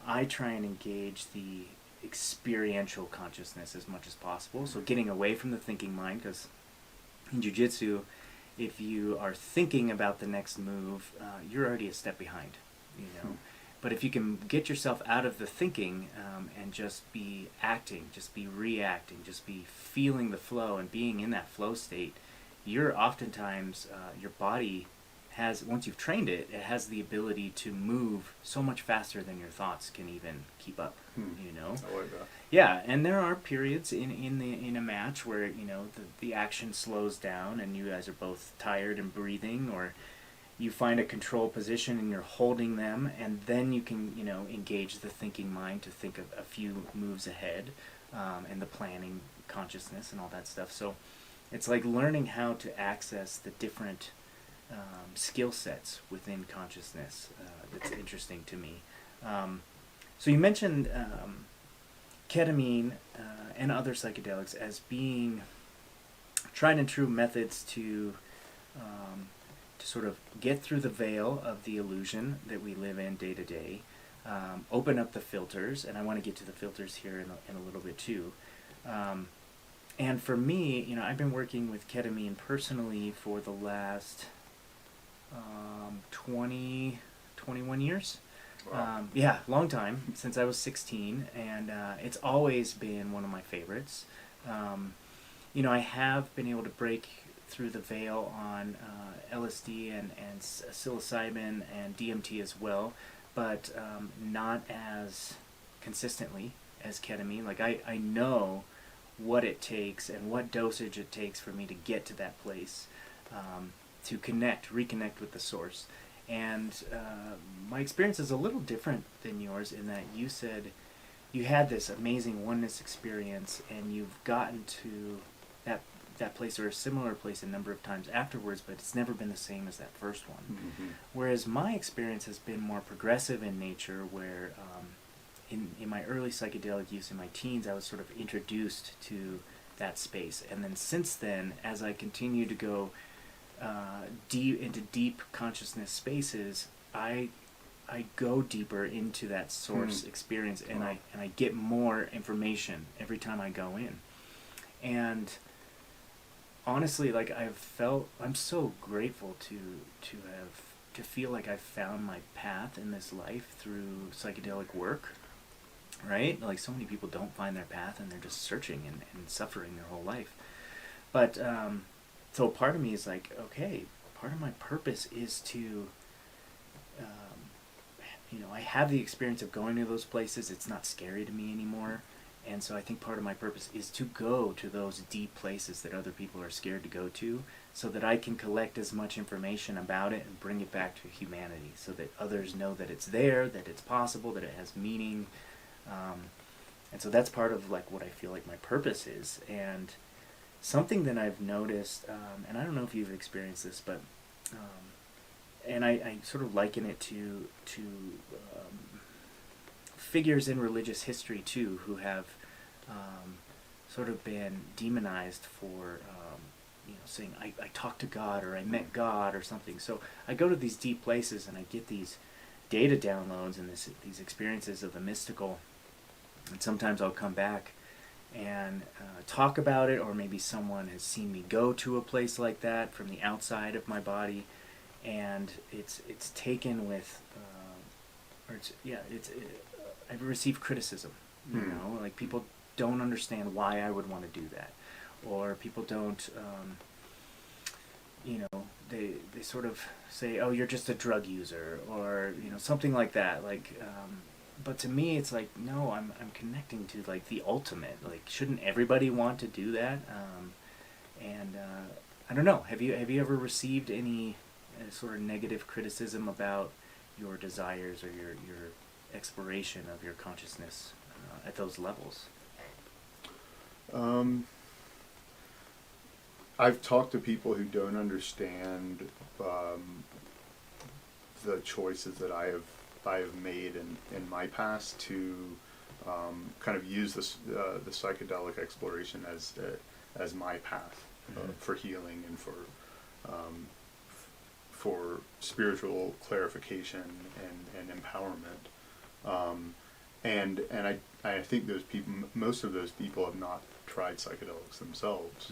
I try and engage the experiential consciousness as much as possible. So getting away from the thinking mind, because in jiu-jitsu, if you are thinking about the next move, you're already a step behind, But if you can get yourself out of the thinking and just be acting, just be reacting, just be feeling the flow and being in that flow state, you're oftentimes, your body has, once you've trained it, it has the ability to move so much faster than your thoughts can even keep up, I like that. Yeah, and there are periods in a match where, the action slows down and you guys are both tired and breathing, or you find a control position and you're holding them, and then you can, engage the thinking mind to think of a few moves ahead, and the planning consciousness and all that stuff. So it's like learning how to access the different skill sets within consciousness that's interesting to me. So you mentioned ketamine and other psychedelics as being tried and true methods to sort of get through the veil of the illusion that we live in day to day, open up the filters, and I want to get to the filters here in a little bit too. And for me, I've been working with ketamine personally for the last 21 years. Wow. Yeah, long time, since I was 16, and it's always been one of my favorites. I have been able to break through the veil on LSD and psilocybin and DMT as well, but not as consistently as ketamine. Like, I know what it takes and what dosage it takes for me to get to that place, to reconnect with the source. And my experience is a little different than yours, in that you said you had this amazing oneness experience and you've gotten to that place or a similar place a number of times afterwards, but it's never been the same as that first one. Mm-hmm. Whereas my experience has been more progressive in nature, where in my early psychedelic use in my teens, I was sort of introduced to that space. And then since then, as I continue to go into deep consciousness spaces, I go deeper into that source experience, and Wow. I get more information every time I go in. And honestly, like, I'm so grateful to feel like I've found my path in this life through psychedelic work, right? Like, so many people don't find their path and they're just searching and suffering their whole life. But so part of me is like, okay, part of my purpose is to, I have the experience of going to those places. It's not scary to me anymore. And so I think part of my purpose is to go to those deep places that other people are scared to go to, so that I can collect as much information about it and bring it back to humanity, so that others know that it's there, that it's possible, that it has meaning. And so that's part of like what I feel like my purpose is. And something that I've noticed, and I don't know if you've experienced this, but and I sort of liken it to figures in religious history too, who have sort of been demonized for saying I talked to God, or I met God, or something. So I go to these deep places and I get these data downloads and these experiences of the mystical, and sometimes I'll come back and talk about it, or maybe someone has seen me go to a place like that from the outside of my body, and it's taken with I've received criticism. Like, people don't understand why I would want to do that, or people don't they sort of say, oh, you're just a drug user, or something like that. Like, but to me it's like, no, I'm connecting to like the ultimate. Like, shouldn't everybody want to do that? And I don't know, have you ever received any sort of negative criticism about your desires or your exploration of your consciousness at those levels? I've talked to people who don't understand the choices that I have made in my past to kind of use this the psychedelic exploration as my path for healing and for spiritual clarification and empowerment. And I think those people, most of those people, have not tried psychedelics themselves.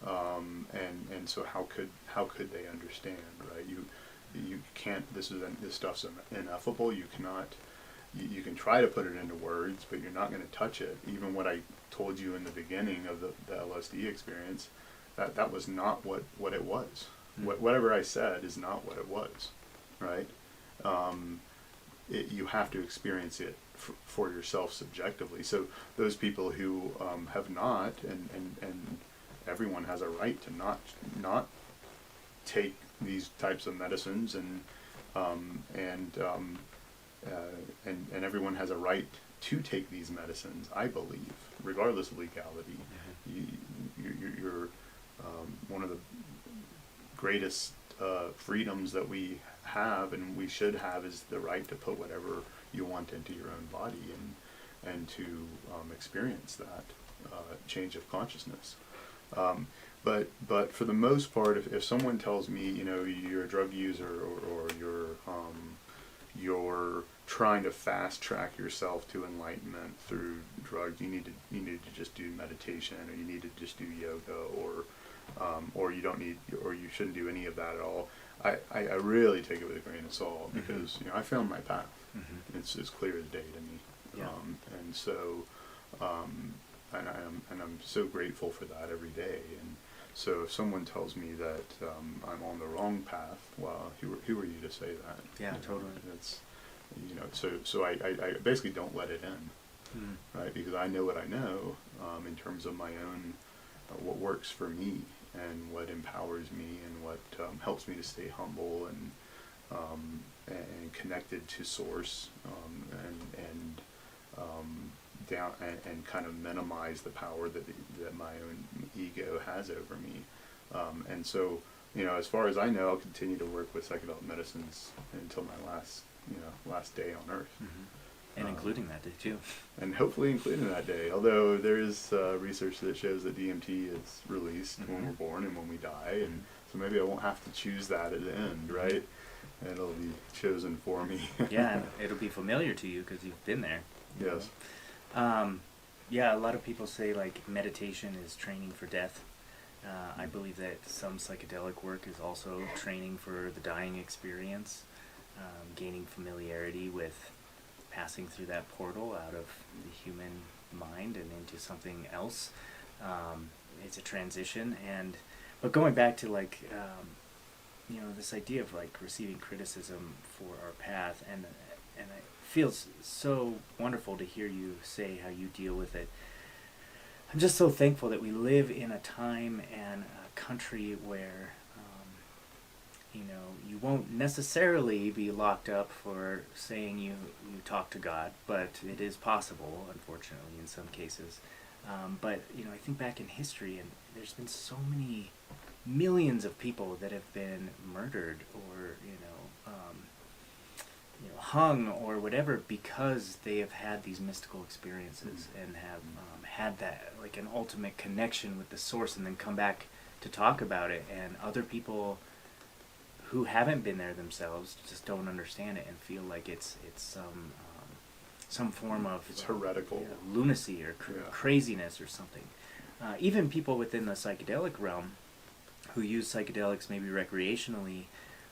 And so how could they understand, right? You can't. This stuff's ineffable. You cannot. You can try to put it into words, but you're not going to touch it. Even what I told you in the beginning of the LSD experience, that was not what it was. Whatever I said is not what it was, right? You have to experience it for yourself subjectively. So those people who have not, and everyone has a right to not take these types of medicines, and everyone has a right to take these medicines, I believe, regardless of legality. You're one of the greatest freedoms that we have and we should have is the right to put whatever you want into your own body and to experience that change of consciousness. But for the most part, if someone tells me, you're a drug user or you're trying to fast track yourself to enlightenment through drugs, you need to just do meditation, or you need to just do yoga, or you don't need, or you shouldn't do any of that at all. I really take it with a grain of salt, because I found my path. It's as clear as day to me. Yeah. And so and I'm so grateful for that every day. And so if someone tells me that I'm on the wrong path, well, who are you to say that? Yeah, totally. It's so I basically don't let it in, right? Because I know what I know in terms of my own what works for me and what empowers me and what helps me to stay humble and connected to source, and down and kind of minimize the power that my own ego has over me. And so, as far as I know, I'll continue to work with psychedelic medicines until my last day on Earth. And including that day too. And hopefully including that day. Although there is research that shows that DMT is released when we're born and when we die, and so maybe I won't have to choose that at the end, right? It'll be chosen for me. Yeah, and it'll be familiar to you because you've been there. Yes. Yeah, a lot of people say like meditation is training for death. I believe that some psychedelic work is also training for the dying experience, gaining familiarity with passing through that portal out of the human mind and into something else. It's a transition, but going back to like this idea of like receiving criticism for our path, and it feels so wonderful to hear you say how you deal with it. I'm just so thankful that we live in a time and a country where you won't necessarily be locked up for saying you talk to God, but it is possible, unfortunately, in some cases. But I think back in history, and there's been so many millions of people that have been murdered or hung or whatever because they have had these mystical experiences and have had that like an ultimate connection with the source, and then come back to talk about it, and other people who haven't been there themselves just don't understand it and feel like it's some form of it's heretical lunacy or craziness or something. Even people within the psychedelic realm who use psychedelics maybe recreationally,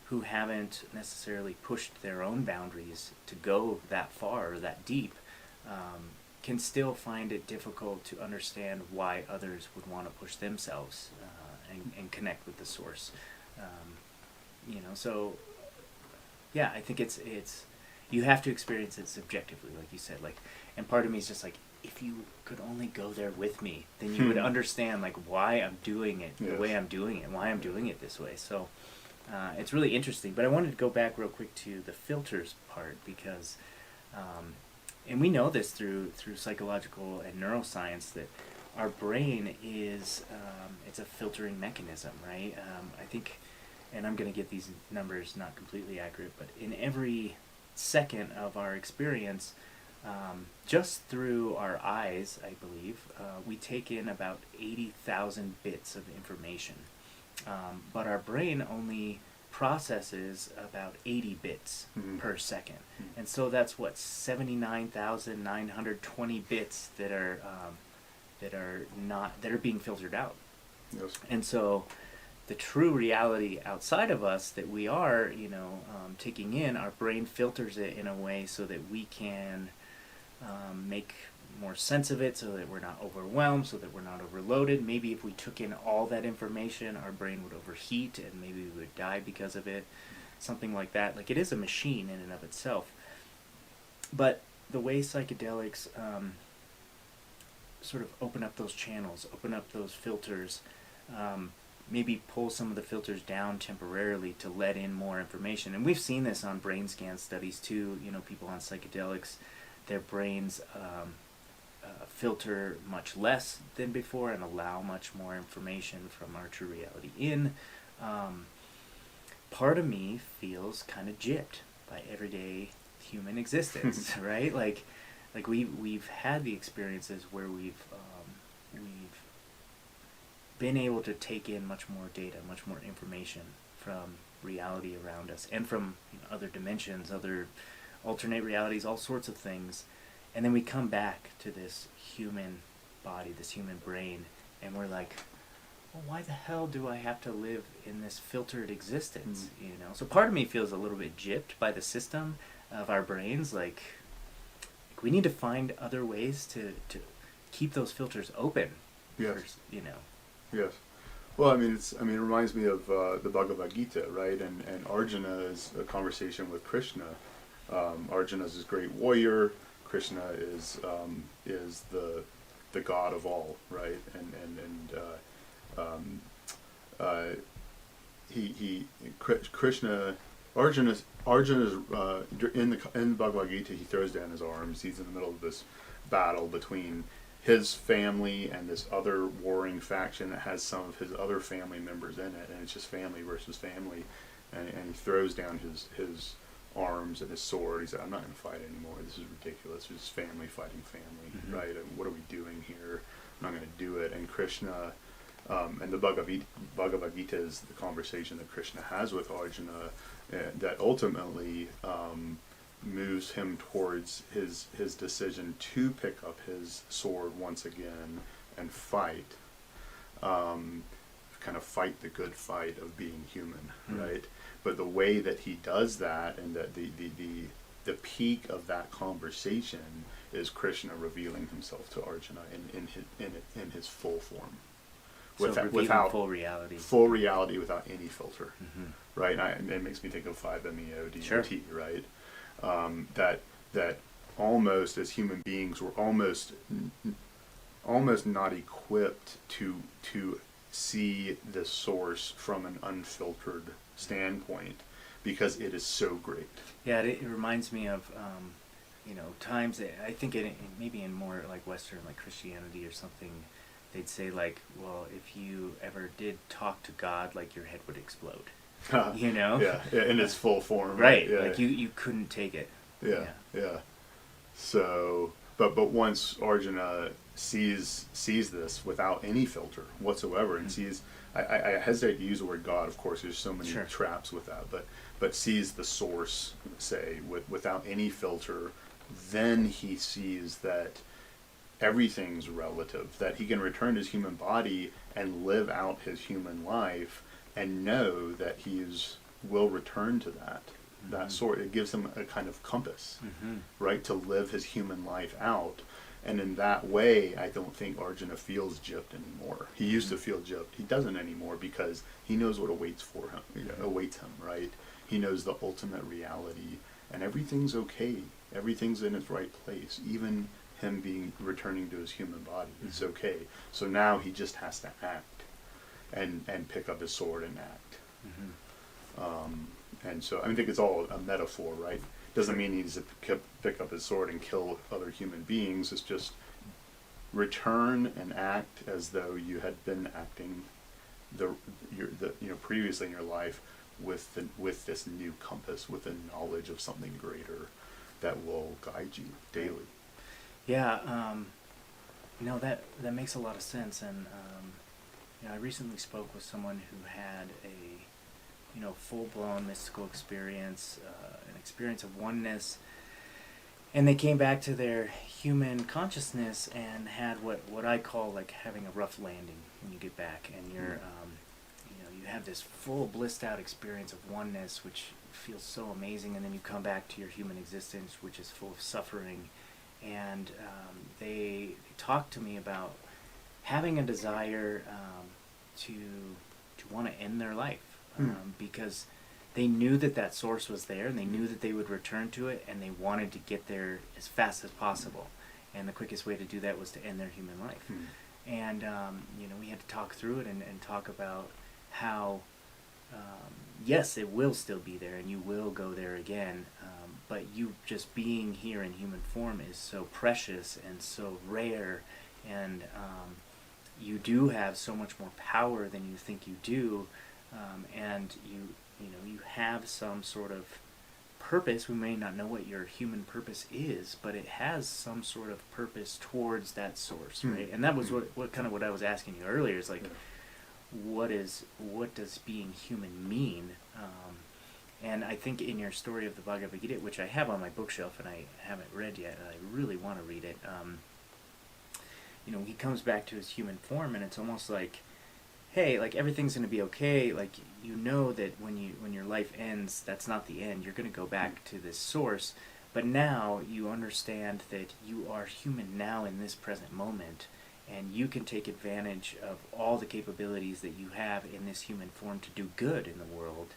who haven't necessarily pushed their own boundaries to go that far or that deep, can still find it difficult to understand why others would want to push themselves and connect with the source. So yeah, I think it's you have to experience it subjectively, like you said. Like, and part of me is just like, if you could only go there with me, then you would understand like why I'm doing it the way I'm doing it, why I'm doing it this way. So it's really interesting. But I wanted to go back real quick to the filters part because, and we know this through psychological and neuroscience, that our brain is it's a filtering mechanism, right? I think, and I'm going to get these numbers not completely accurate, but in every second of our experience, just through our eyes, I believe, we take in about 80,000 bits of information. But our brain only processes about 80 bits per second. And so that's what, 79,920 bits that are being filtered out. Yes. And so the true reality outside of us that we are, taking in, our brain filters it in a way so that we can make more sense of it, so that we're not overwhelmed, so that we're not overloaded. Maybe if we took in all that information, our brain would overheat and maybe we would die because of it, something like that. Like, it is a machine in and of itself. But the way psychedelics sort of open up those channels, open up those filters, maybe pull some of the filters down temporarily to let in more information. And we've seen this on brain scan studies too. People on psychedelics, their brains filter much less than before and allow much more information from our true reality in. Part of me feels kind of gypped by everyday human existence, right? Like we've had the experiences where we've been able to take in much more data, much more information from reality around us, and from other dimensions, other alternate realities, all sorts of things. And then we come back to this human body, this human brain, and we're like, well, why the hell do I have to live in this filtered existence? So part of me feels a little bit gypped by the system of our brains. Like we need to find other ways to keep those filters open. Yes. For, Yes. Well, it reminds me of the Bhagavad Gita, right? And Arjuna is a conversation with Krishna. Arjuna is this great warrior. Krishna is the god of all, right? Arjuna's in the Bhagavad Gita, he throws down his arms. He's in the middle of this battle between his family and this other warring faction that has some of his other family members in it, and it's just family versus family, and he throws down his arms and his sword. He said, I'm not going to fight anymore. This is ridiculous. It's just family fighting family, right? And what are we doing here? I'm not going to do it. And Krishna, and the Bhagavad Gita is the conversation that Krishna has with Arjuna that ultimately moves him towards his decision to pick up his sword once again and fight, kind of fight the good fight of being human, right? But the way that he does that, and that the peak of that conversation is Krishna revealing himself to Arjuna in his full form, without full reality, without any filter, right? And it makes me think of 5-MeO DMT, right? That almost as human beings we're almost not equipped to see the source from an unfiltered standpoint, because it is so great. Yeah, it reminds me of times that I think maybe in more like Western, like Christianity or something, they'd say like, well, if you ever did talk to God, like your head would explode. Yeah, in its full form, right? Yeah. Like you couldn't take it. Yeah. So, but once Arjuna sees this without any filter whatsoever, and sees, I hesitate to use the word God, of course, there's so many traps with that, but sees the source, say, without any filter, then he sees that everything's relative, that he can return to his human body and live out his human life, and know that will return to that sort. It gives him a kind of compass, right, to live his human life out. And in that way, I don't think Arjuna feels gypped anymore. He used to feel gypped. He doesn't anymore, because he knows what awaits him, right? He knows the ultimate reality, and everything's okay. Everything's in its right place. Even him returning to his human body, it's okay. So now he just has to act, and pick up his sword and act. And so I think it's all a metaphor, right? Doesn't mean he needs to pick up his sword and kill other human beings. It's just return and act as though you had been acting previously in your life with this new compass, with the knowledge of something greater that will guide you daily. Yeah, that makes a lot of sense. And I recently spoke with someone who had a full-blown mystical experience, an experience of oneness, and they came back to their human consciousness and had what I call like having a rough landing when you get back, and you're you have this full blissed out experience of oneness, which feels so amazing, and then you come back to your human existence, which is full of suffering. And they talked to me about having a desire to want to end their life, because they knew that source was there, and they knew that they would return to it, and they wanted to get there as fast as possible. And the quickest way to do that was to end their human life. And we had to talk through it and talk about how yes, it will still be there, and you will go there again, but you just being here in human form is so precious and so rare, and you do have so much more power than you think you do, and you have some sort of purpose. We may not know what your human purpose is, but it has some sort of purpose towards that source, right? And that was what I was asking you earlier, is like, what does being human mean? And I think in your story of the Bhagavad Gita, which I have on my bookshelf and I haven't read yet, and I really want to read it, he comes back to his human form, and it's almost like, hey, like everything's going to be okay. Like, that when your life ends, that's not the end. You're going to go back to this source, but now you understand that you are human now in this present moment, and you can take advantage of all the capabilities that you have in this human form to do good in the world.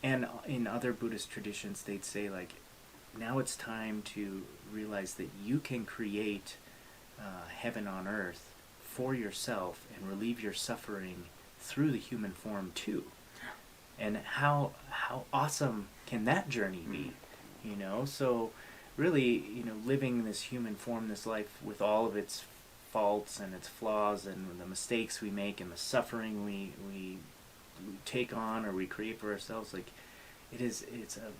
And in other Buddhist traditions, they'd say, like, now it's time to realize that you can create heaven on earth for yourself and relieve your suffering through the human form too. And how awesome can that journey be? So really, living this human form, this life with all of its faults and its flaws and the mistakes we make and the suffering we take on or we create for ourselves, like, it's a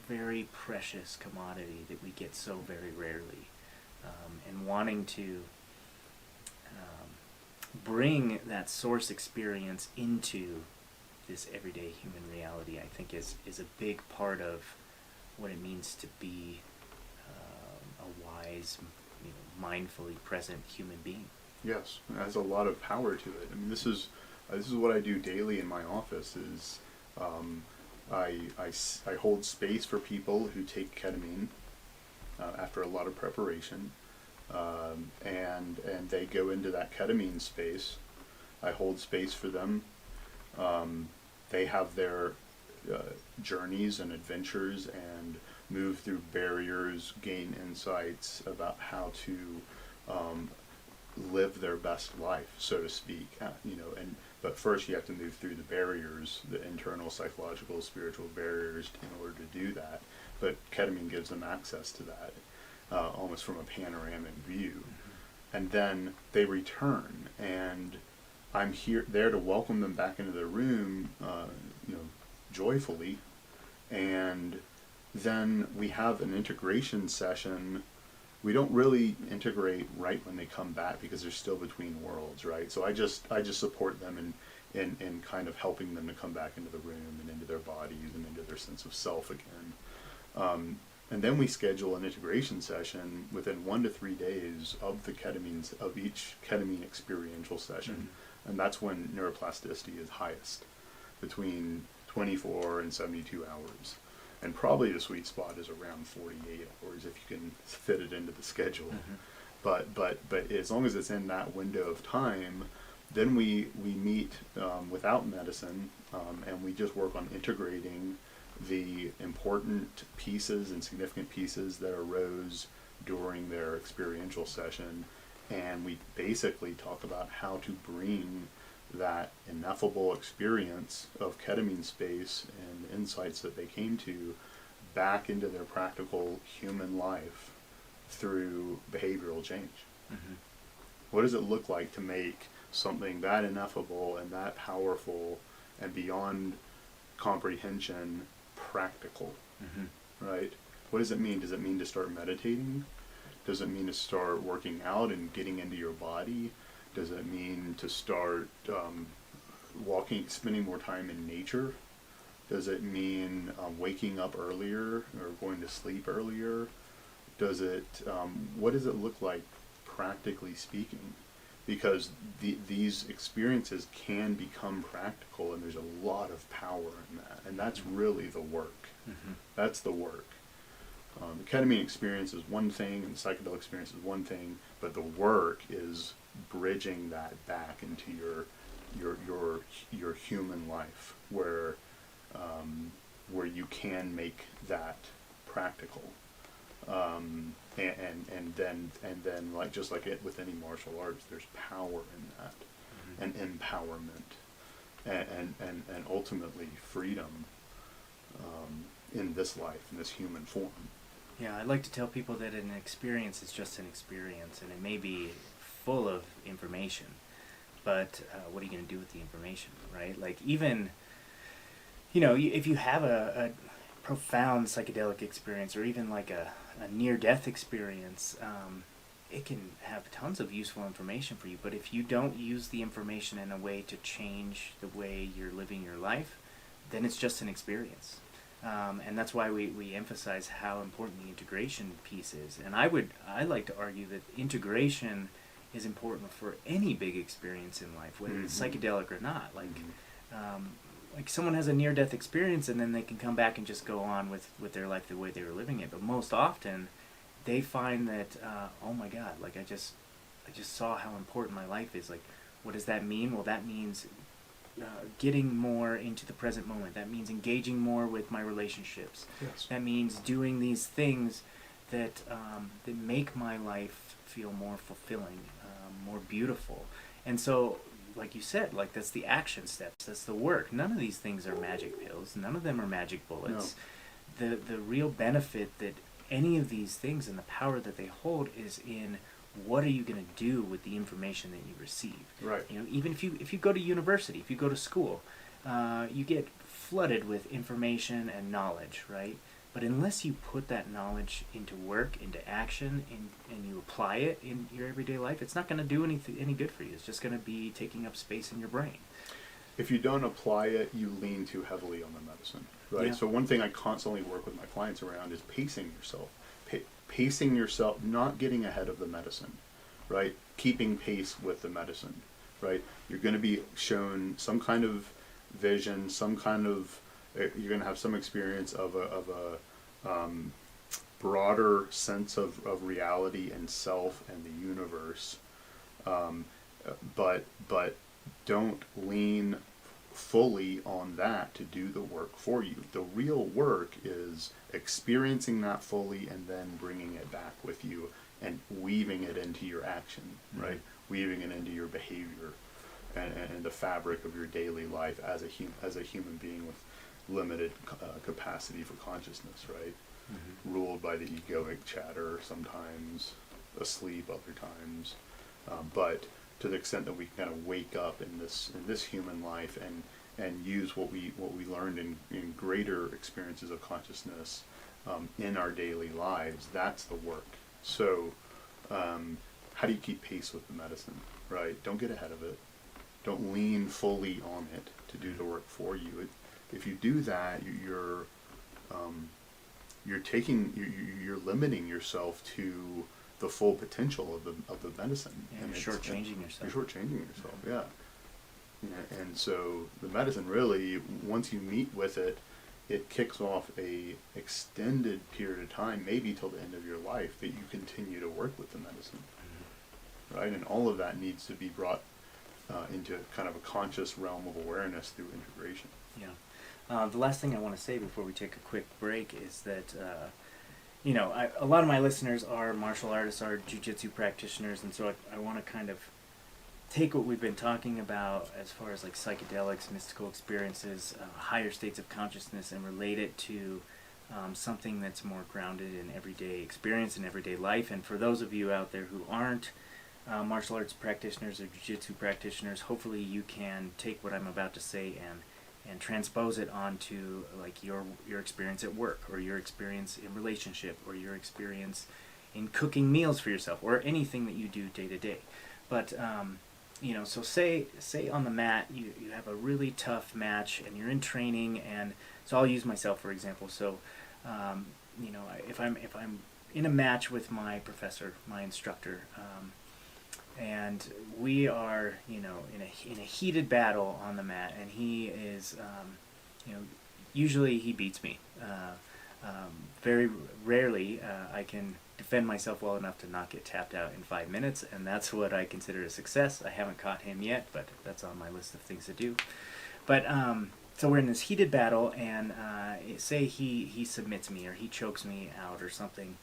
very precious commodity that we get so very rarely. And wanting to bring that source experience into this everyday human reality, I think is a big part of what it means to be a wise, mindfully present human being. Yes, it has a lot of power to it. I mean, this is what I do daily in my office. Is I hold space for people who take ketamine after a lot of preparation, and they go into that ketamine space. I hold space for them. They have their journeys and adventures and move through barriers, gain insights about how to live their best life, so to speak. But first you have to move through the barriers, the internal psychological, spiritual barriers, in order to do that. But ketamine gives them access to that, almost from a panoramic view. And then they return, and I'm there to welcome them back into the room, joyfully. And then we have an integration session. We don't really integrate right when they come back because they're still between worlds, right? So I just support them in kind of helping them to come back into the room and into their bodies and into their sense of self again. And then we schedule an integration session within 1 to 3 days of each ketamine experiential session, and that's when neuroplasticity is highest, between 24 and 72 hours. And probably the sweet spot is around 48 hours if you can fit it into the schedule. But as long as it's in that window of time, then we meet without medicine, and we just work on integrating the important pieces and significant pieces that arose during their experiential session, and we basically talk about how to bring that ineffable experience of ketamine space and the insights that they came to back into their practical human life through behavioral change. Mm-hmm. What does it look like to make something that ineffable and that powerful and beyond comprehension practical? Mm-hmm. Right? What does it mean? Does it mean to start meditating? Does it mean to start working out and getting into your body? Does it mean to start walking, spending more time in nature? Does it mean waking up earlier or going to sleep earlier? Does it, what does it look like practically speaking? Because these experiences can become practical, and there's a lot of power in that, and that's really the work. Mm-hmm. That's the work. The ketamine experience is one thing, and the psychedelic experience is one thing, but the work is bridging that back into your human life, where you can make that practical, and then like just like it with any martial arts, there's power in that, Mm-hmm. and empowerment, and ultimately freedom in this life, in this human form. Yeah, I like to tell people that an experience is just an experience, and it may be full of information, but what are you going to do with the information, right? Like, even, if you have a profound psychedelic experience, or even like a near-death experience, it can have tons of useful information for you, but if you don't use the information in a way to change the way you're living your life, then it's just an experience. And that's why we emphasize how important the integration piece is. And I like to argue that integration is important for any big experience in life, whether it's psychedelic or not. Like someone has a near-death experience, and then they can come back and just go on with their life the way they were living it. But most often, they find that, oh my God, like I just saw how important my life is. Like, what does that mean? Well, that means getting more into the present moment. That means engaging more with my relationships. Yes. That means doing these things that make my life feel more fulfilling, more beautiful. And so, like you said, like that's the action steps. That's the work. None of these things are magic pills. None of them are magic bullets. No. The real benefit that any of these things and the power that they hold is in what are you going to do with the information that you receive. Right. Even if you go to university, if you go to school, you get flooded with information and knowledge, right? But unless you put that knowledge into work, into action, and you apply it in your everyday life, it's not going to do any good for you. It's just going to be taking up space in your brain. If you don't apply it, you lean too heavily on the medicine, right? Yeah. So one thing I constantly work with my clients around is pacing yourself. Pacing yourself, not getting ahead of the medicine, right? Keeping pace with the medicine, right? You're going to be shown some kind of vision, you're going to have some experience of a broader sense of reality and self and the universe, but don't lean fully on that to do the work for you. The real work is experiencing that fully and then bringing it back with you and weaving it into your action, right? Mm-hmm. Weaving it into your behavior and the fabric of your daily life as a human being with limited capacity for consciousness, right? Mm-hmm. Ruled by the egoic chatter, sometimes asleep other times, but to the extent that we kind of wake up in this human life and use what we learned in greater experiences of consciousness in our daily lives, that's the work. So how do you keep pace with the medicine, right? Don't get ahead of it. Don't lean fully on it to do the work for you. If you do that, you're limiting yourself to the full potential of the medicine. Yeah, and you're shortchanging yourself. You're shortchanging yourself, yeah. And so the medicine really, once you meet with it, it kicks off a extended period of time, maybe till the end of your life, that you continue to work with the medicine, right? And all of that needs to be brought into kind of a conscious realm of awareness through integration. Yeah. The last thing I want to say before we take a quick break is that, a lot of my listeners are martial artists, are jiu-jitsu practitioners, and so I want to kind of take what we've been talking about as far as like psychedelics, mystical experiences, higher states of consciousness, and relate it to something that's more grounded in everyday experience and everyday life. And for those of you out there who aren't martial arts practitioners or jiu-jitsu practitioners, hopefully you can take what I'm about to say and transpose it onto like your experience at work, or your experience in relationship, or your experience in cooking meals for yourself, or anything that you do day to day. But so say on the mat you have a really tough match and you're in training, and so I'll use myself for example. So if I'm in a match with my professor, my instructor, and we are in a heated battle on the mat, and he is usually he beats me. Very rarely I can defend myself well enough to not get tapped out in 5 minutes, and that's what I consider a success. I haven't caught him yet, but that's on my list of things to do. But so we're in this heated battle, and say he submits me or he chokes me out or something.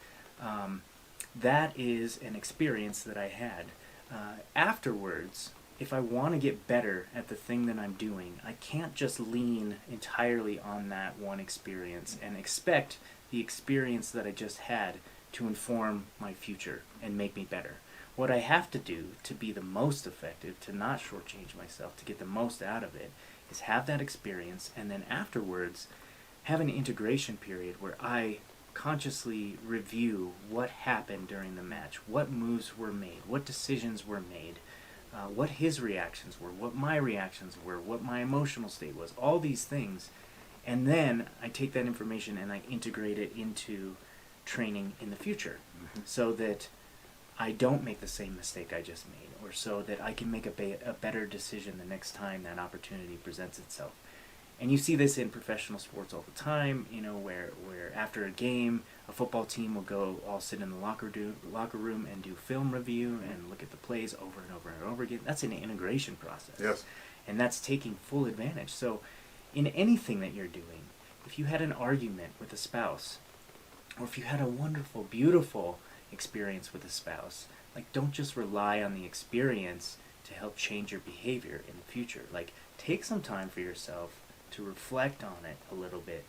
That is an experience that I had. Afterwards, if I want to get better at the thing that I'm doing, I can't just lean entirely on that one experience and expect the experience that I just had to inform my future and make me better. What I have to do to be the most effective, to not shortchange myself, to get the most out of it, is have that experience, and then afterwards have an integration period where I consciously review what happened during the match, what moves were made, what decisions were made, what his reactions were, what my reactions were, what my emotional state was, all these things. And then I take that information and I integrate it into training in the future, so that I don't make the same mistake I just made, or so that I can make a better decision the next time that opportunity presents itself. And you see this in professional sports all the time, where after a game, a football team will go all sit in the locker room and do film review and look at the plays over and over and over again. That's an integration process. Yes. And that's taking full advantage. So in anything that you're doing, if you had an argument with a spouse, or if you had a wonderful, beautiful experience with a spouse, like, don't just rely on the experience to help change your behavior in the future. Like, take some time for yourself to reflect on it a little bit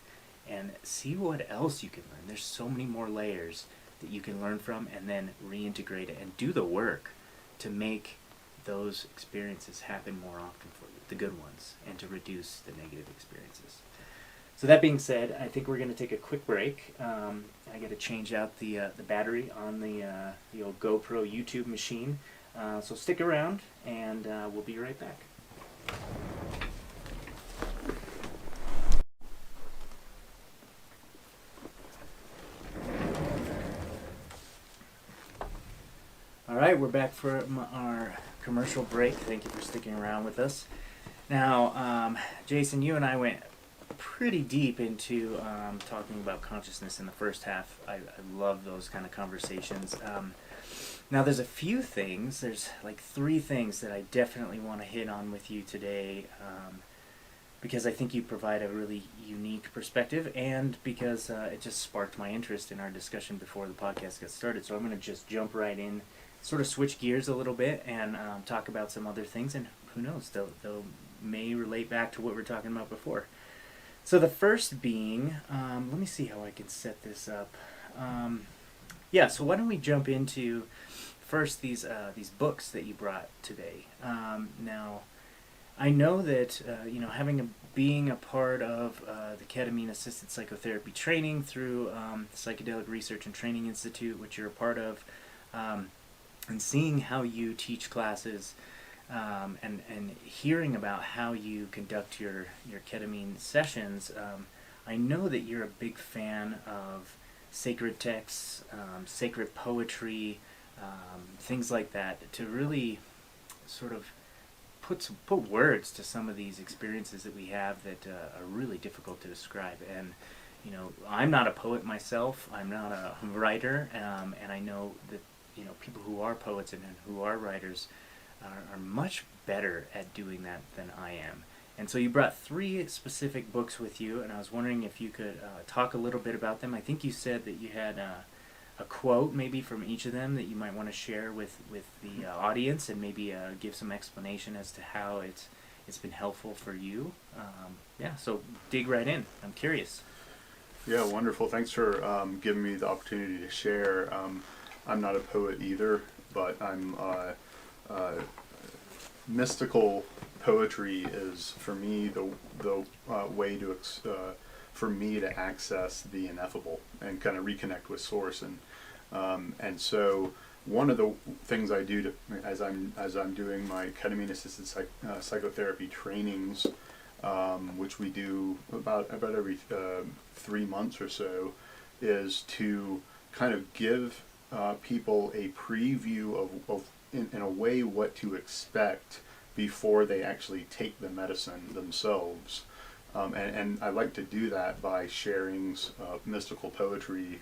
and see what else you can learn. There's so many more layers that you can learn from, and then reintegrate it and do the work to make those experiences happen more often for you, the good ones, and to reduce the negative experiences. So that being said, I think we're going to take a quick break. I got to change out the battery on the old GoPro YouTube machine. So stick around, and we'll be right back. All right, we're back for our commercial break. Thank you for sticking around with us. Now, Jason, you and I went pretty deep into talking about consciousness in the first half. I love those kind of conversations. Now, there's a few things. There's like 3 things that I definitely want to hit on with you today, because I think you provide a really unique perspective, and because it just sparked my interest in our discussion before the podcast got started. So I'm going to just jump right in, sort of switch gears a little bit, and talk about some other things, and who knows, they'll may relate back to what we were talking about before. So the first being, let me see how I can set this up. So why don't we jump into first these books that you brought today. Now, I know that being a part of the ketamine assisted psychotherapy training through the Psychedelic Research and Training Institute, which you're a part of, and seeing how you teach classes, and hearing about how you conduct your ketamine sessions, I know that you're a big fan of sacred texts, sacred poetry, things like that, to really sort of put words to some of these experiences that we have that are really difficult to describe. And I'm not a poet myself. I'm not a writer, and I know that people who are poets and who are writers are much better at doing that than I am. And so you brought 3 specific books with you, and I was wondering if you could talk a little bit about them. I think you said that you had a quote maybe from each of them that you might want to share with the audience, and maybe give some explanation as to how it's been helpful for you. Yeah, so dig right in. I'm curious. Yeah, wonderful. Thanks for giving me the opportunity to share. I'm not a poet either, but I'm mystical poetry is for me the way to for me to access the ineffable and kind of reconnect with source, and so one of the things I do as I'm doing my ketamine assisted psychotherapy trainings, which we do about every 3 months or so, is to kind of give people a preview of in a way what to expect before they actually take the medicine themselves. And I like to do that by sharing mystical poetry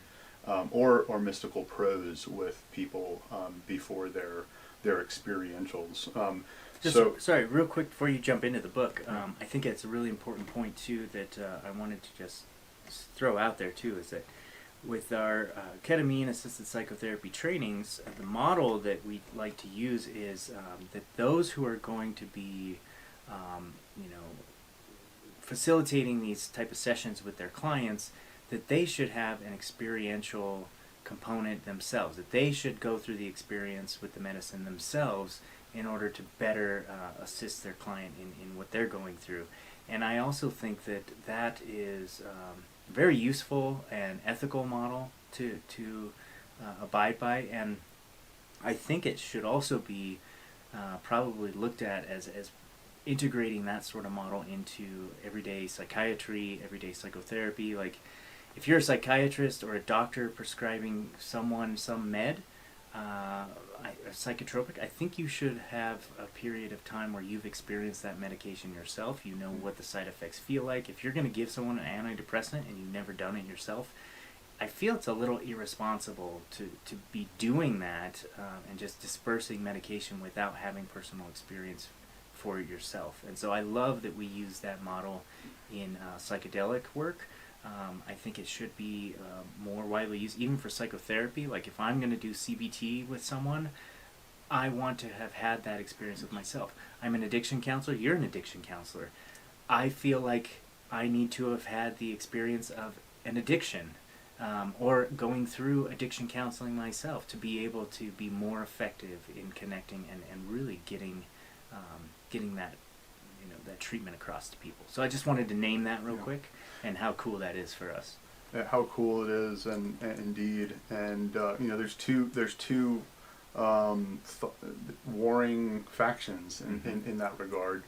or mystical prose with people before their experientials. Sorry, real quick before you jump into the book, I think it's a really important point too that I wanted to just throw out there too, is that with our ketamine assisted psychotherapy trainings, the model that we like to use is that those who are going to be, facilitating these type of sessions with their clients, that they should have an experiential component themselves, that they should go through the experience with the medicine themselves in order to better assist their client in what they're going through. And I also think that is very useful and ethical model to abide by, and I think it should also be probably looked at as integrating that sort of model into everyday psychiatry, everyday psychotherapy. Like, if you're a psychiatrist or a doctor prescribing someone some med, a psychotropic, I think you should have a period of time where you've experienced that medication yourself. You know what the side effects feel like. If you're going to give someone an antidepressant and you've never done it yourself, I feel it's a little irresponsible to be doing that and just dispersing medication without having personal experience for yourself. And so I love that we use that model in psychedelic work. I think it should be more widely used, even for psychotherapy. Like, if I'm going to do CBT with someone, I want to have had that experience with myself. I'm an addiction counselor, you're an addiction counselor. I feel like I need to have had the experience of an addiction or going through addiction counseling myself to be able to be more effective in connecting and really getting that that treatment across to people. So I just wanted to name that real quick, and how cool that is for us. How cool it is, and indeed, and there's two warring factions in that regard.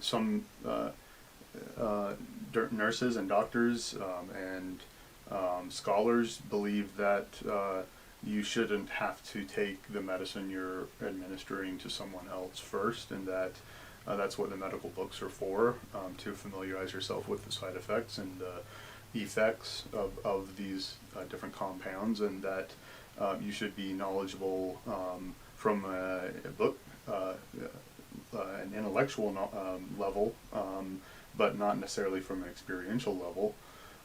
Some nurses and doctors and scholars believe that you shouldn't have to take the medicine you're administering to someone else first, and that that's what the medical books are for, to familiarize yourself with the side effects and the effects of these different compounds, and that you should be knowledgeable from a book, an intellectual level, but not necessarily from an experiential level.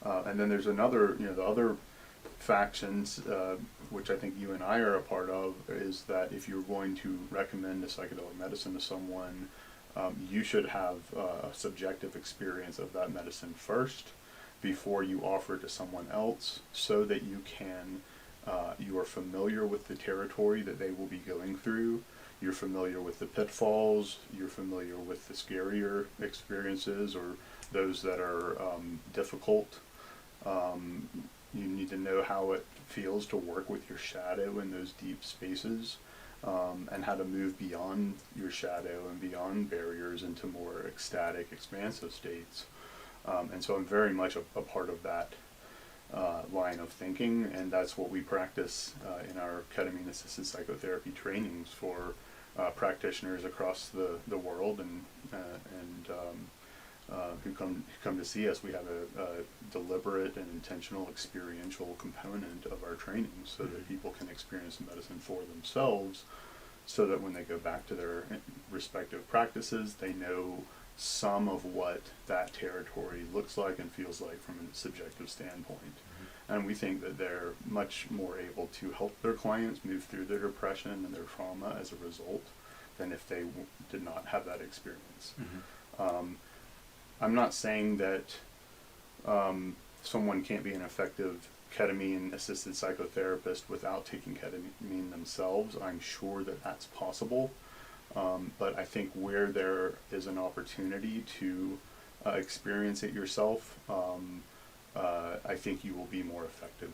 And then there's the other factions, which I think you and I are a part of, is that if you're going to recommend a psychedelic medicine to someone, you should have a subjective experience of that medicine first before you offer it to someone else, so that you are familiar with the territory that they will be going through. You're familiar with the pitfalls, you're familiar with the scarier experiences or those that are difficult. You need to know how it feels to work with your shadow in those deep spaces, and how to move beyond your shadow and beyond barriers into more ecstatic, expansive states. And so I'm very much a part of that line of thinking, and that's what we practice in our ketamine-assisted psychotherapy trainings for practitioners across the world and who come to see us. We have a deliberate and intentional experiential component of our trainings, so that people can experience medicine for themselves, so that when they go back to their respective practices, they know some of what that territory looks like and feels like from a subjective standpoint. And we think that they're much more able to help their clients move through their depression and their trauma as a result than if they did not have that experience. I'm not saying that someone can't be an effective ketamine-assisted psychotherapist without taking ketamine themselves. I'm sure that that's possible. But I think where there is an opportunity to experience it yourself, I think you will be more effective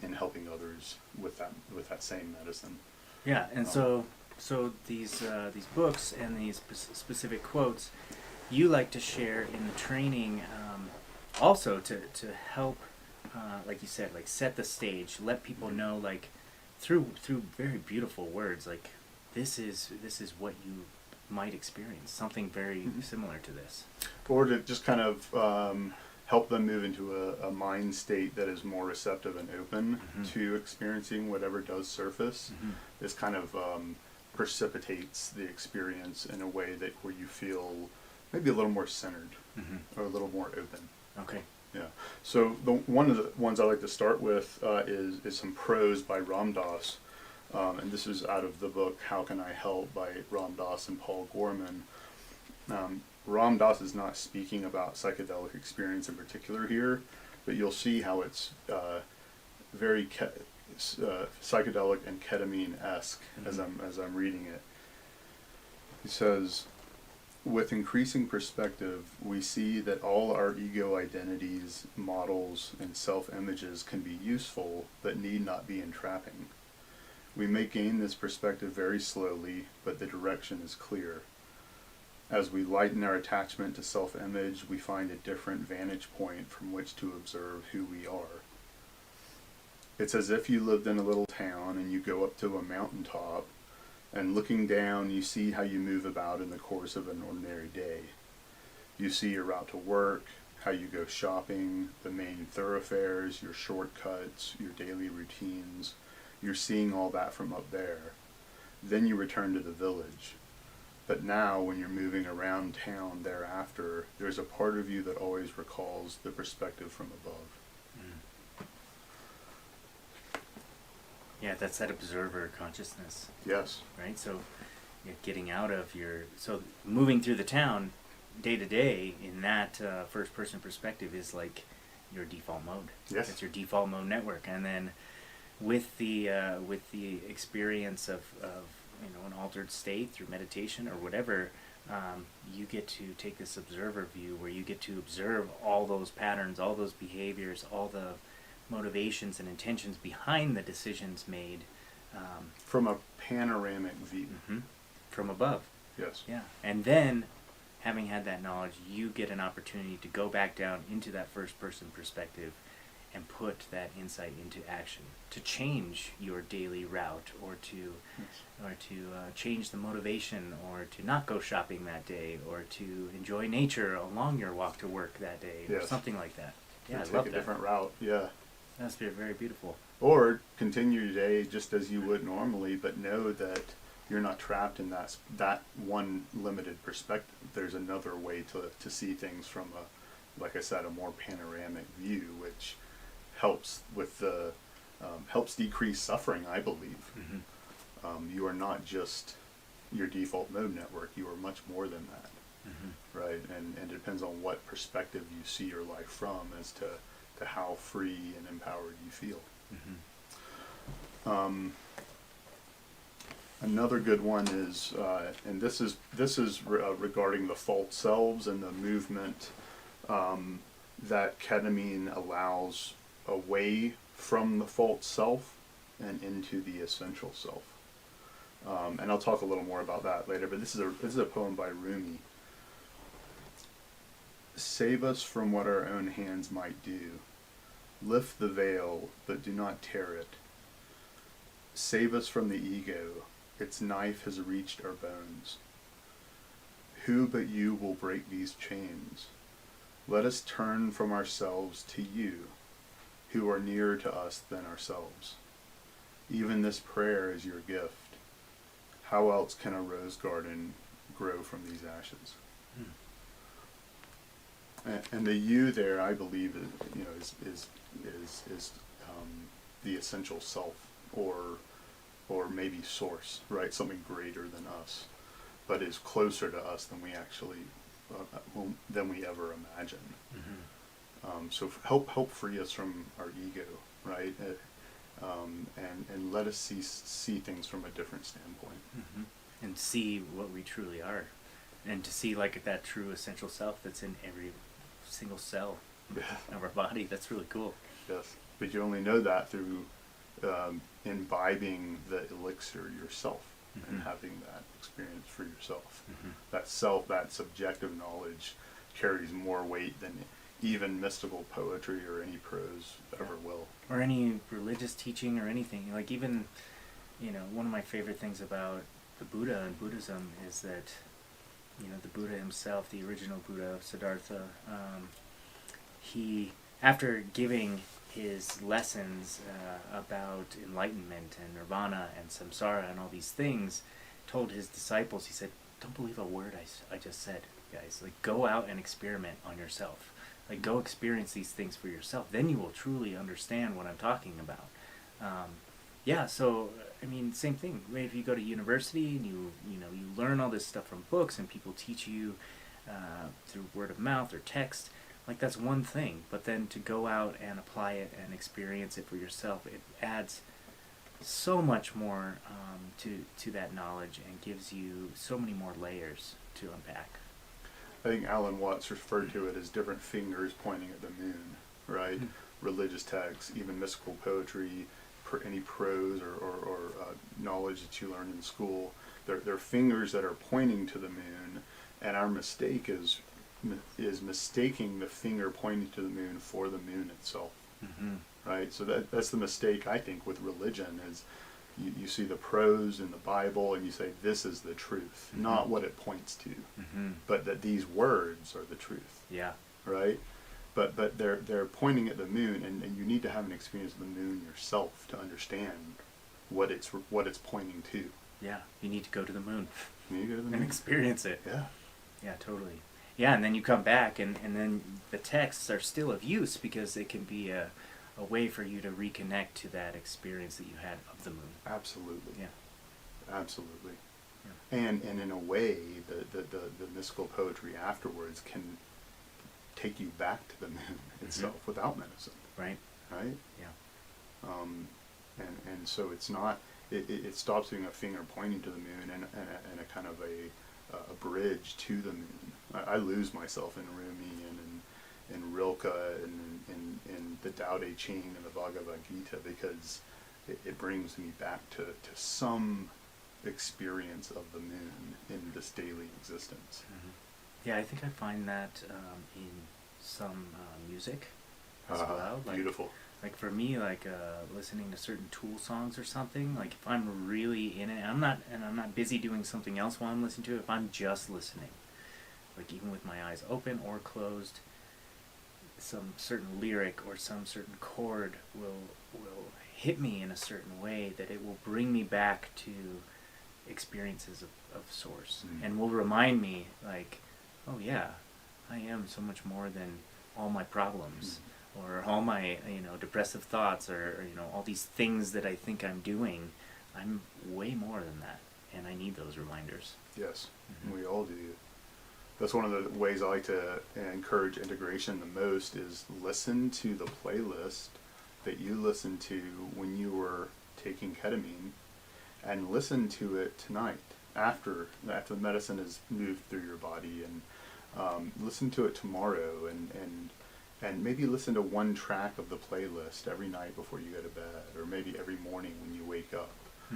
in helping others with that same medicine. Yeah, and so these books and these specific quotes, you like to share in the training, also to help, like you said, like set the stage, let people know, like through very beautiful words, like this is what you might experience, something very similar to this, or to just kind of help them move into a mind state that is more receptive and open to experiencing whatever does surface. This kind of precipitates the experience in a way that where you feel maybe a little more centered or a little more open. Okay. Yeah. So one of the ones I like to start with is some prose by Ram Dass, and this is out of the book How Can I Help by Ram Dass and Paul Gorman. Ram Dass is not speaking about psychedelic experience in particular here, but you'll see how it's very psychedelic and ketamine-esque as I'm reading it. He says, with increasing perspective, we see that all our ego identities, models, and self-images can be useful, but need not be entrapping. We may gain this perspective very slowly, but the direction is clear. As we lighten our attachment to self-image, we find a different vantage point from which to observe who we are. It's as if you lived in a little town and you go up to a mountaintop, and looking down, you see how you move about in the course of an ordinary day. You see your route to work, how you go shopping, the main thoroughfares, your shortcuts, your daily routines. You're seeing all that from up there. Then you return to the village. But now, when you're moving around town thereafter, there's a part of you that always recalls the perspective from above. Yeah, that's that observer consciousness. Yes. Right? So getting out of moving through the town day to day in that first person perspective is like your default mode. Yes. It's your default mode network. And then with the experience of an altered state through meditation or whatever, you get to take this observer view where you get to observe all those patterns, all those behaviors, all the motivations and intentions behind the decisions made From a panoramic view. From above. Yes. Yeah. And then, having had that knowledge, you get an opportunity to go back down into that first person perspective and put that insight into action to change your daily route, or to change the motivation, or to not go shopping that day, or to enjoy nature along your walk to work that day, or something like that. Yeah, I love that. Take a different route. Yeah. That's very beautiful. Or continue your day just as you would normally, but know that you're not trapped in that one limited perspective. There's another way to see things from like I said, a more panoramic view, which helps with helps decrease suffering, I believe. You are not just your default mode network. You are much more than that, right? And it depends on what perspective you see your life from as to how free and empowered you feel. Another good one is, and this is regarding the false selves and the movement that ketamine allows away from the false self and into the essential self. And I'll talk a little more about that later. But this is a poem by Rumi. Save us from what our own hands might do. Lift the veil, but do not tear it. Save us from the ego. Its knife has reached our bones. Who but you will break these chains? Let us turn from ourselves to you, who are nearer to us than ourselves. Even this prayer is your gift. How else can a rose garden grow from these ashes. Hmm. And the you there, I believe, is the essential self, or maybe source, right? Something greater than us, but is closer to us than we actually than we ever imagine. Mm-hmm. So help free us from our ego, right? And let us see things from a different standpoint. Mm-hmm. And see what we truly are, and to see like that true essential self that's in every single cell of our body. That's really cool. Yes, but you only know that through imbibing the elixir yourself, Mm-hmm. and having that experience for yourself. Mm-hmm. That subjective knowledge carries more weight than even mystical poetry or any prose ever will. Or any religious teaching or anything. Like even, one of my favorite things about the Buddha and Buddhism is that, the Buddha himself, the original Buddha of Siddhartha, he, after giving his lessons about enlightenment and nirvana and samsara and all these things, told his disciples, he said, don't believe a word I just said, guys. Like, go out and experiment on yourself. Like, go experience these things for yourself. Then you will truly understand what I'm talking about. So, same thing. If you go to university and you learn all this stuff from books and people teach you through word of mouth or text, like, that's one thing. But then to go out and apply it and experience it for yourself, it adds so much more to that knowledge and gives you so many more layers to unpack. I think Alan Watts referred to it as different fingers pointing at the moon, right? Religious texts, even mystical poetry, any prose or knowledge that you learn in school, they're fingers that are pointing to the moon, and our mistake is mistaking the finger pointing to the moon for the moon itself. Mm-hmm. Right? So that's the mistake, I think, with religion is you see the prose in the Bible and you say, this is the truth, Mm-hmm. not what it points to, Mm-hmm. but that these words are the truth. Yeah. Right? But they're pointing at the moon, and you need to have an experience of the moon yourself to understand what it's pointing to. Yeah. You need to go to the moon You go to the and moon. experience it. Yeah. Yeah, totally. Yeah, and then you come back, and then the texts are still of use because it can be a way for you to reconnect to that experience that you had of the moon. Absolutely. Yeah. Absolutely. Yeah. And in a way, the mystical poetry afterwards can take you back to the moon itself without medicine. Right? Right? Yeah. And so it's not, it stops being a finger pointing to the moon and a kind of a bridge to the moon. I lose myself in Rumi and in Rilke and in the Tao Te Ching and the Bhagavad Gita because it brings me back to some experience of the moon in this daily existence. Mm-hmm. Yeah, I think I find that in some music as well. Like, Beautiful. Like for me, listening to certain Tool songs or something. Like if I'm really in it, I'm not busy doing something else while I'm listening to it. If I'm just listening, like even with my eyes open or closed, some certain lyric or some certain chord will hit me in a certain way that it will bring me back to experiences of source, and will remind me like, oh yeah, I am so much more than all my problems or all my depressive thoughts or all these things that I think I'm doing. I'm way more than that, and I need those reminders. Yes, we all do. That's one of the ways I like to encourage integration the most is listen to the playlist that you listened to when you were taking ketamine, and listen to it tonight after the medicine has moved through your body, and listen to it tomorrow, and maybe listen to one track of the playlist every night before you go to bed, or maybe every morning when you wake up.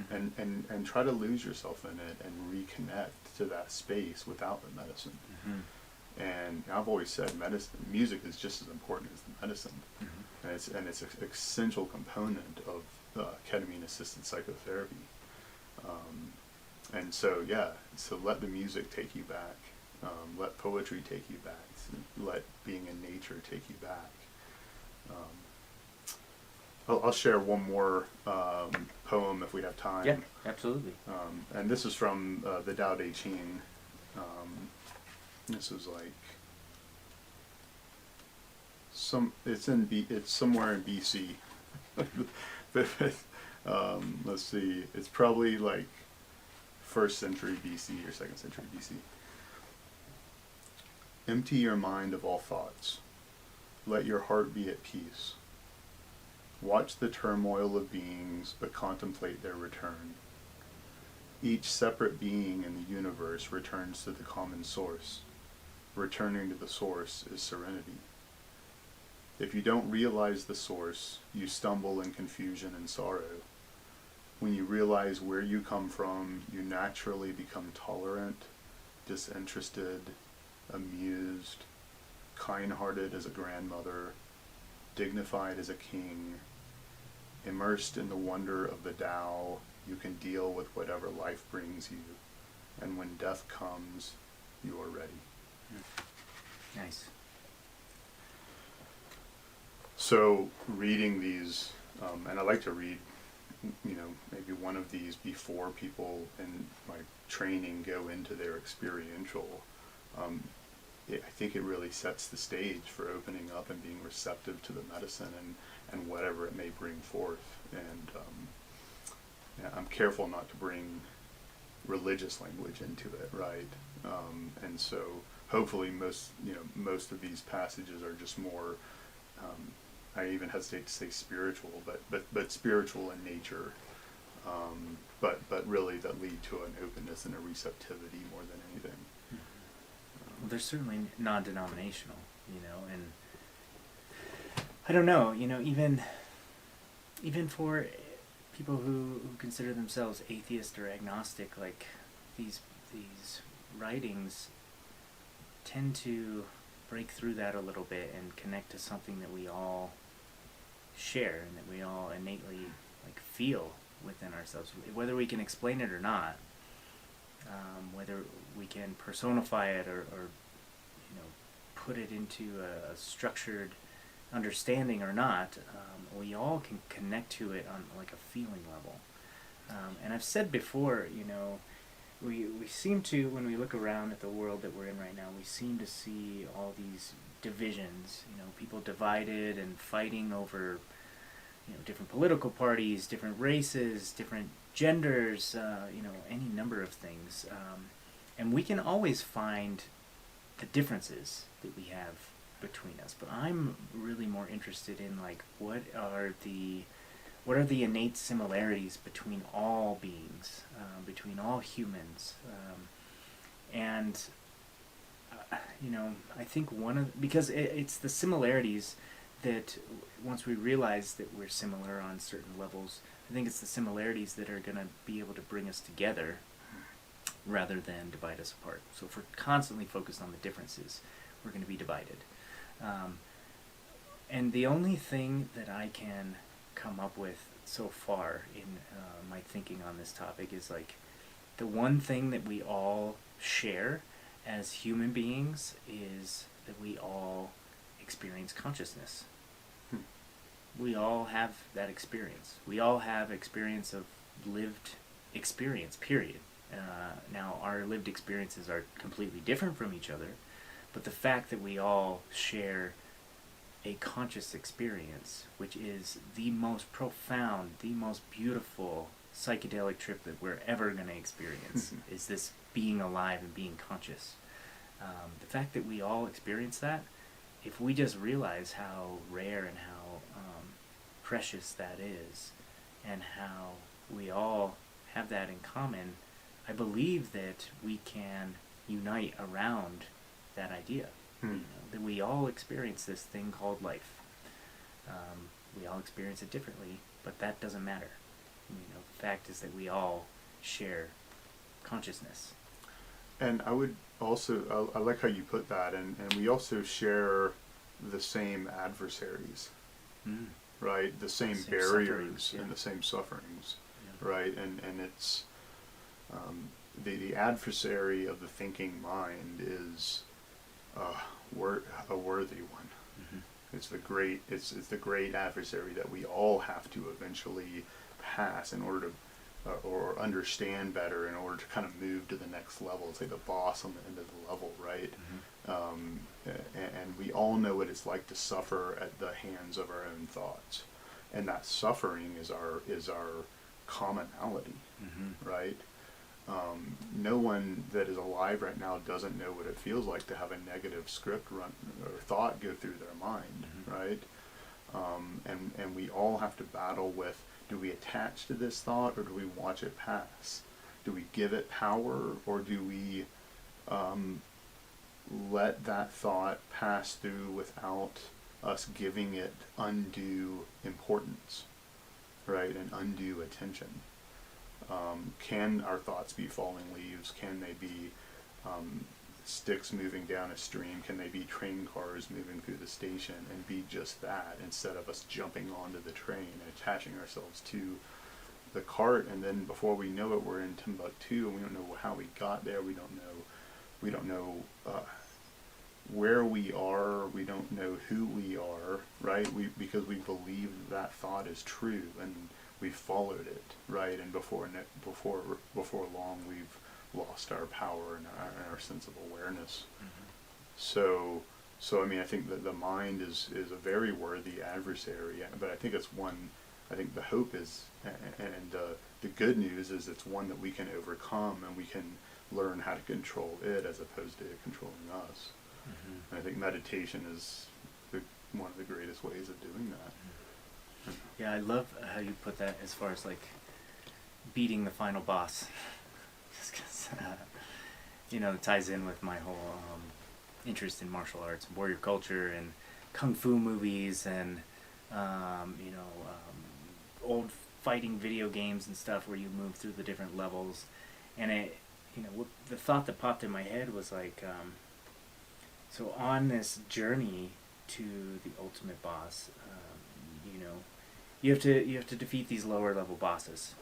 And try to lose yourself in it and reconnect to that space without the medicine. And I've always said music is just as important as the medicine, and it's an essential component of ketamine-assisted psychotherapy. And so let the music take you back, let poetry take you back, let being in nature take you back. I'll share one more poem if we have time. Yeah, absolutely. And this is from the Tao Te Ching, This was like it's somewhere in BC. Let's see, it's probably like 1st century BC or 2nd century BC. Empty your mind of all thoughts. Let your heart be at peace. Watch the turmoil of beings, but contemplate their return. Each separate being in the universe returns to the common source. Returning to the source is serenity. If you don't realize the source, you stumble in confusion and sorrow. When you realize where you come from, you naturally become tolerant, disinterested, amused, kind-hearted as a grandmother, dignified as a king. Immersed in the wonder of the Tao, you can deal with whatever life brings you, and when death comes, you are ready. Nice. So reading these, and I like to read, maybe one of these before people in my training go into their experiential. I think it really sets the stage for opening up and being receptive to the medicine and whatever it may bring forth. And I'm careful not to bring religious language into it, right? And so hopefully most of these passages are just more, I even hesitate to say spiritual, but spiritual in nature, but really that lead to an openness and a receptivity more than anything. Well, they're certainly non-denominational, and I don't know, even for people who consider themselves atheist or agnostic, like these writings tend to break through that a little bit and connect to something that we all share and that we all innately feel within ourselves, whether we can explain it or not, whether we can personify it or put it into a structured understanding or not. We all can connect to it on a feeling level. And I've said before, we seem to, when we look around at the world that we're in right now, we seem to see all these divisions, people divided and fighting over, different political parties, different races, different genders, any number of things. And we can always find the differences that we have between us. But I'm really more interested in what are the innate similarities between all beings, between all humans, and I think because it's the similarities that once we realize that we're similar on certain levels, I think it's the similarities that are going to be able to bring us together rather than divide us apart. So if we're constantly focused on the differences, we're going to be divided. And the only thing that I can come up with so far in my thinking on this topic is the one thing that we all share as human beings is that we all experience consciousness. We all have that experience. We all have experience of lived experience, period. Now, our lived experiences are completely different from each other, but the fact that we all share a conscious experience, which is the most profound, the most beautiful psychedelic trip that we're ever going to experience, is this being alive and being conscious. The fact that we all experience that, if we just realize how rare and how precious that is, and how we all have that in common, I believe that we can unite around that idea. That we all experience this thing called life. We all experience it differently, but that doesn't matter. The fact is that we all share consciousness. And I would also, I like how you put that, and we also share the same adversaries, right? The same barriers and the same sufferings, right? And it's, the adversary of the thinking mind is a worthy one. It's the great adversary that we all have to eventually pass in order to or understand better in order to kind of move to the next level. It's like the boss on the end of the level, right? And we all know what it's like to suffer at the hands of our own thoughts, and that suffering is our commonality, right? No one that is alive right now doesn't know what it feels like to have a negative script run or thought go through their mind, right? And we all have to battle with, do we attach to this thought or do we watch it pass? Do we give it power, or do we let that thought pass through without us giving it undue importance, right, and undue attention? Can our thoughts be falling leaves? Can they be sticks moving down a stream? Can they be train cars moving through the station and be just that, instead of us jumping onto the train and attaching ourselves to the cart, and then before we know it, we're in Timbuktu and we don't know how we got there. We don't know where we are. We don't know who we are, right? Because we believe that thought is true and we followed it, right? And before long, we've lost our power and our sense of awareness. So I mean, I think that the mind is a very worthy adversary, but I think it's one. I think the hope is, and the good news is, it's one that we can overcome, and we can learn how to control it as opposed to it controlling us. And I think meditation is one of the greatest ways of doing that. Yeah, I love how you put that as far as like beating the final boss. Just because, it ties in with my whole interest in martial arts and warrior culture and kung fu movies and, old fighting video games and stuff where you move through the different levels. And the thought that popped in my head was like, so on this journey to the ultimate boss, you have to defeat these lower level bosses,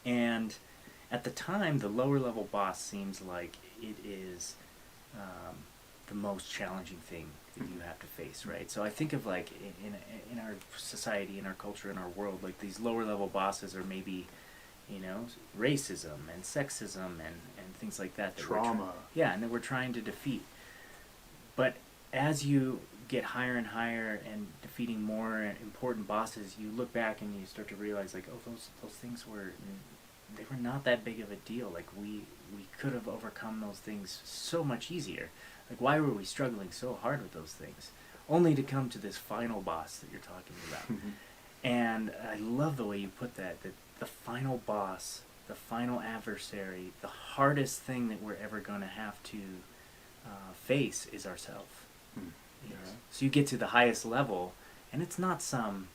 and at the time, the lower level boss seems like it is the most challenging thing that you have to face, right? So I think of like in our society, in our culture, in our world, like these lower level bosses are maybe, racism and sexism and things like that. Trauma. And that we're trying to defeat. But as you get higher and higher and defeating more important bosses, you look back and you start to realize like, oh, those things were not that big of a deal. Like we could have overcome those things so much easier. Like, why were we struggling so hard with those things? Only to come to this final boss that you're talking about. And I love the way you put that the final boss, the final adversary, the hardest thing that we're ever going to have to face is ourselves. So you get to the highest level, and it's not some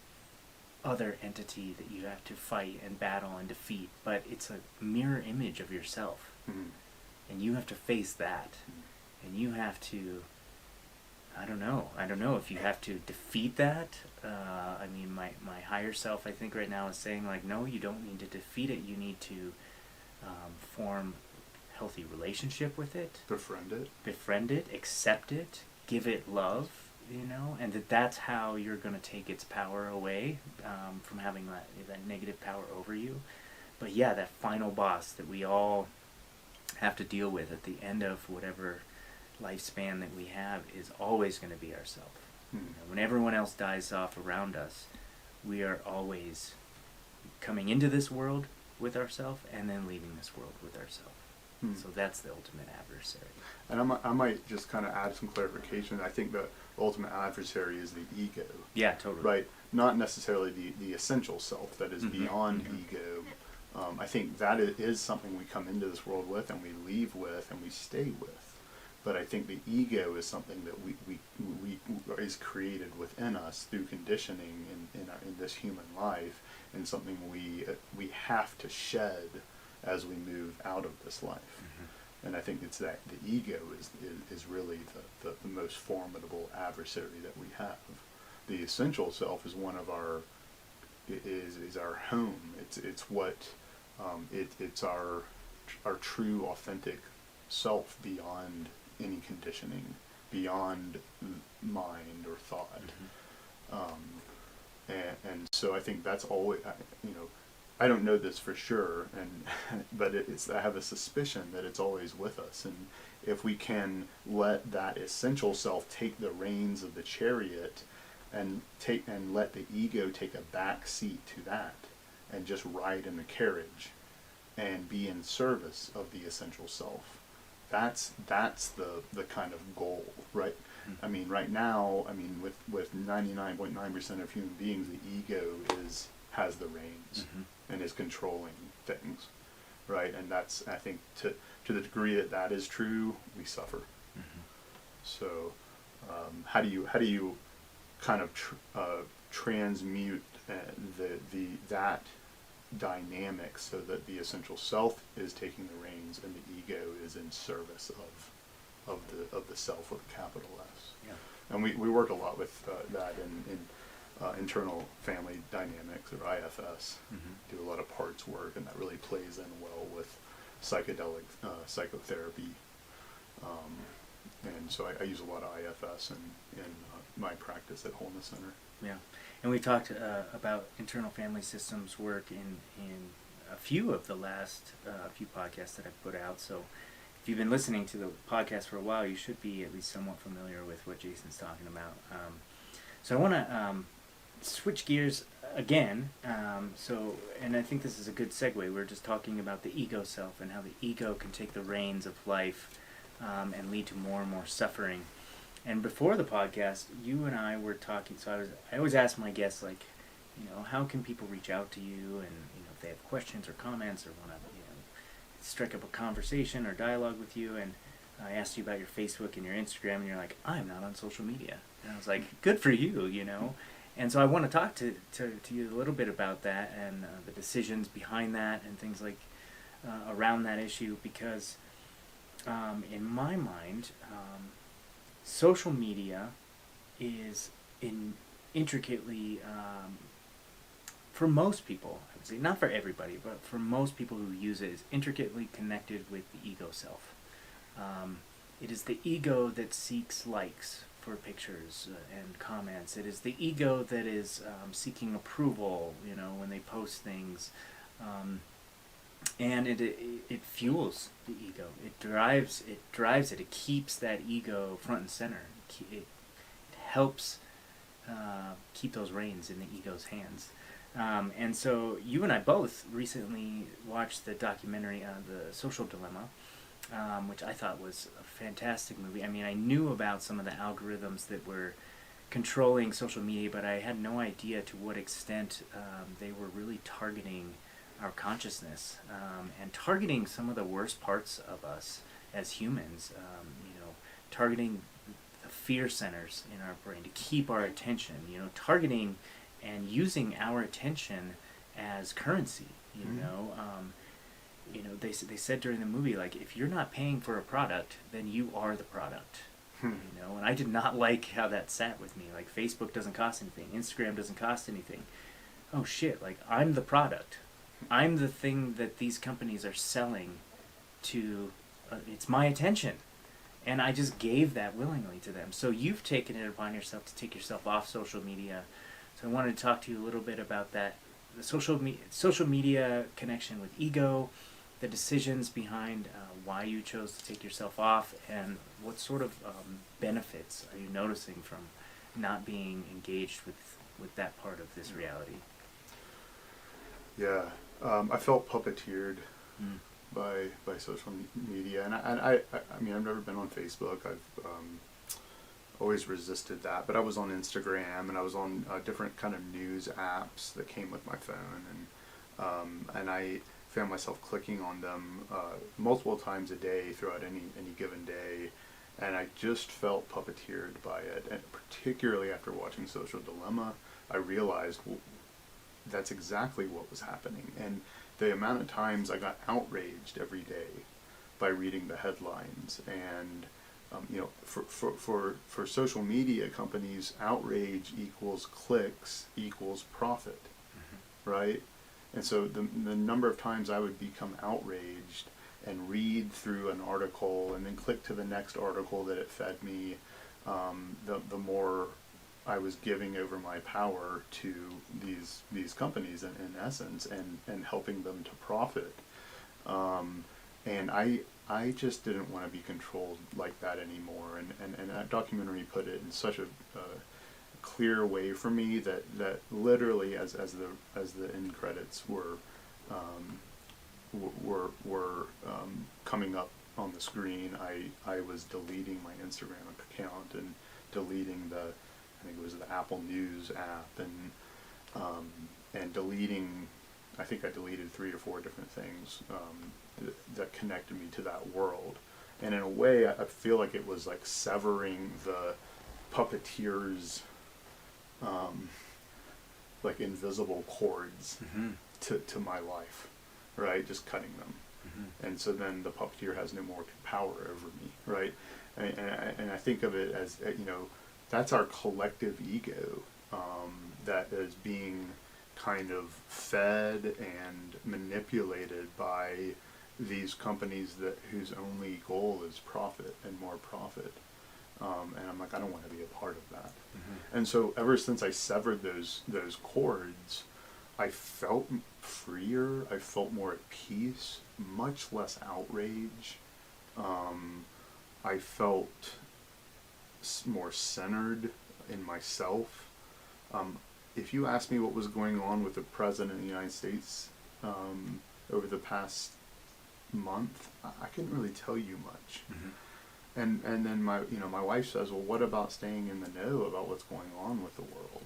other entity that you have to fight and battle and defeat, but it's a mirror image of yourself. And you have to face that. And you have to, I don't know if you have to defeat that. I mean, my higher self, I think right now, is saying like, no, you don't need to defeat it. You need to form a healthy relationship with it. Befriend it, accept it, give it love, and that's how you're going to take its power away from having that negative power over you. But yeah, that final boss that we all have to deal with at the end of whatever lifespan that we have is always going to be ourselves. When everyone else dies off around us, we are always coming into this world with ourselves and then leaving this world with ourselves. So that's the ultimate adversary. And I might just kind of add some clarification. I think the ultimate adversary is the ego. Yeah, totally. Right? Not necessarily the essential self that is beyond ego. I think that is something we come into this world with and we leave with and we stay with. But I think the ego is something that we is created within us through conditioning in this human life, and something we have to shed as we move out of this life. And I think it's that the ego is really the most formidable adversary that we have. The essential self is one of our is our home. It's what it's our true authentic self beyond any conditioning, beyond mind or thought. And so I think that's always, I don't know this for sure, and but I have a suspicion that it's always with us, and if we can let that essential self take the reins of the chariot, and let the ego take a back seat to that, and just ride in the carriage, and be in service of the essential self, that's the kind of goal, right? I mean, right now, I mean, with 99.9% of human beings, the ego has the reins and is controlling things, right? And that's, I think, to the degree that that is true, we suffer. So, how do you kind of transmute that dynamic so that the essential self is taking the reins and the ego is in service of the self with a capital S. Yeah. And we work a lot with that in internal family dynamics, or IFS. Do a lot of parts work, and that really plays in well with psychedelic psychotherapy. And so I use a lot of IFS in my practice at Wholeness Center. Yeah, and we talked about internal family systems work in a few of the last few podcasts that I've put out. So if you've been listening to the podcast for a while, you should be at least somewhat familiar with what Jason's talking about. So I want to switch gears again. And I think this is a good segue. We're just talking about the ego self and how the ego can take the reins of life and lead to more and more suffering. And before the podcast, you and I were talking. So I always ask my guests, like, how can people reach out to you, and if they have questions or comments or want to strike up a conversation or dialogue with you. And I asked you about your Facebook and your Instagram, and you're like, I'm not on social media. And I was like, good for you, And so I want to talk to you a little bit about that and the decisions behind that and things like around that issue, because in my mind, social media is intricately, for most people, I would say, not for everybody, but for most people who use it, is intricately connected with the ego self. It is the ego that seeks likes for pictures and comments. It is the ego that is seeking approval, when they post things. And it fuels the ego. It drives it. It keeps that ego front and center. It helps keep those reins in the ego's hands. And so you and I both recently watched the documentary The Social Dilemma, which I thought was a fantastic movie. I mean, I knew about some of the algorithms that were controlling social media, but I had no idea to what extent they were really targeting our consciousness and targeting some of the worst parts of us as humans, targeting the fear centers in our brain to keep our attention, targeting and using our attention as currency, they said during the movie, like, if you're not paying for a product, then you are the product. And I did not like how that sat with me. Like, Facebook doesn't cost anything, Instagram doesn't cost anything. Oh shit, like, I'm the product. I'm the thing that these companies are selling to, it's my attention. And I just gave that willingly to them. So you've taken it upon yourself to take yourself off social media. So I wanted to talk to you a little bit about that, the social media connection with ego, the decisions behind why you chose to take yourself off, and what sort of benefits are you noticing from not being engaged with that part of this reality? Yeah, I felt puppeteered by social media, and I mean, I've never been on Facebook. I've always resisted that, but I was on Instagram, and I was on different kind of news apps that came with my phone, and I found myself clicking on them multiple times a day throughout any given day, and I just felt puppeteered by it. And particularly after watching Social Dilemma, I realized, well, that's exactly what was happening. And the amount of times I got outraged every day by reading the headlines, and for social media companies, outrage equals clicks equals profit, right? And so the number of times I would become outraged and read through an article and then click to the next article that it fed me, the more I was giving over my power to these companies in essence, and helping them to profit. And I just didn't want to be controlled like that anymore. And that documentary put it in such a clear way for me that literally as the end credits were coming up on the screen, I was deleting my Instagram account and deleting I think it was the Apple News app, and deleting, I think I deleted 3 or 4 different things that connected me to that world. And in a way, I feel like it was like severing the puppeteer's like invisible cords to my life, right? Just cutting them. And so then the puppeteer has no more power over me, right? And I think of it as, that's our collective ego that is being kind of fed and manipulated by these companies whose only goal is profit and more profit. And I'm like, I don't want to be a part of that. And so ever since I severed those cords, I felt freer, I felt more at peace, much less outrage. I felt more centered in myself. If you ask me what was going on with the President of the United States over the past month, I couldn't really tell you much. And then my wife says, well, what about staying in the know about what's going on with the world?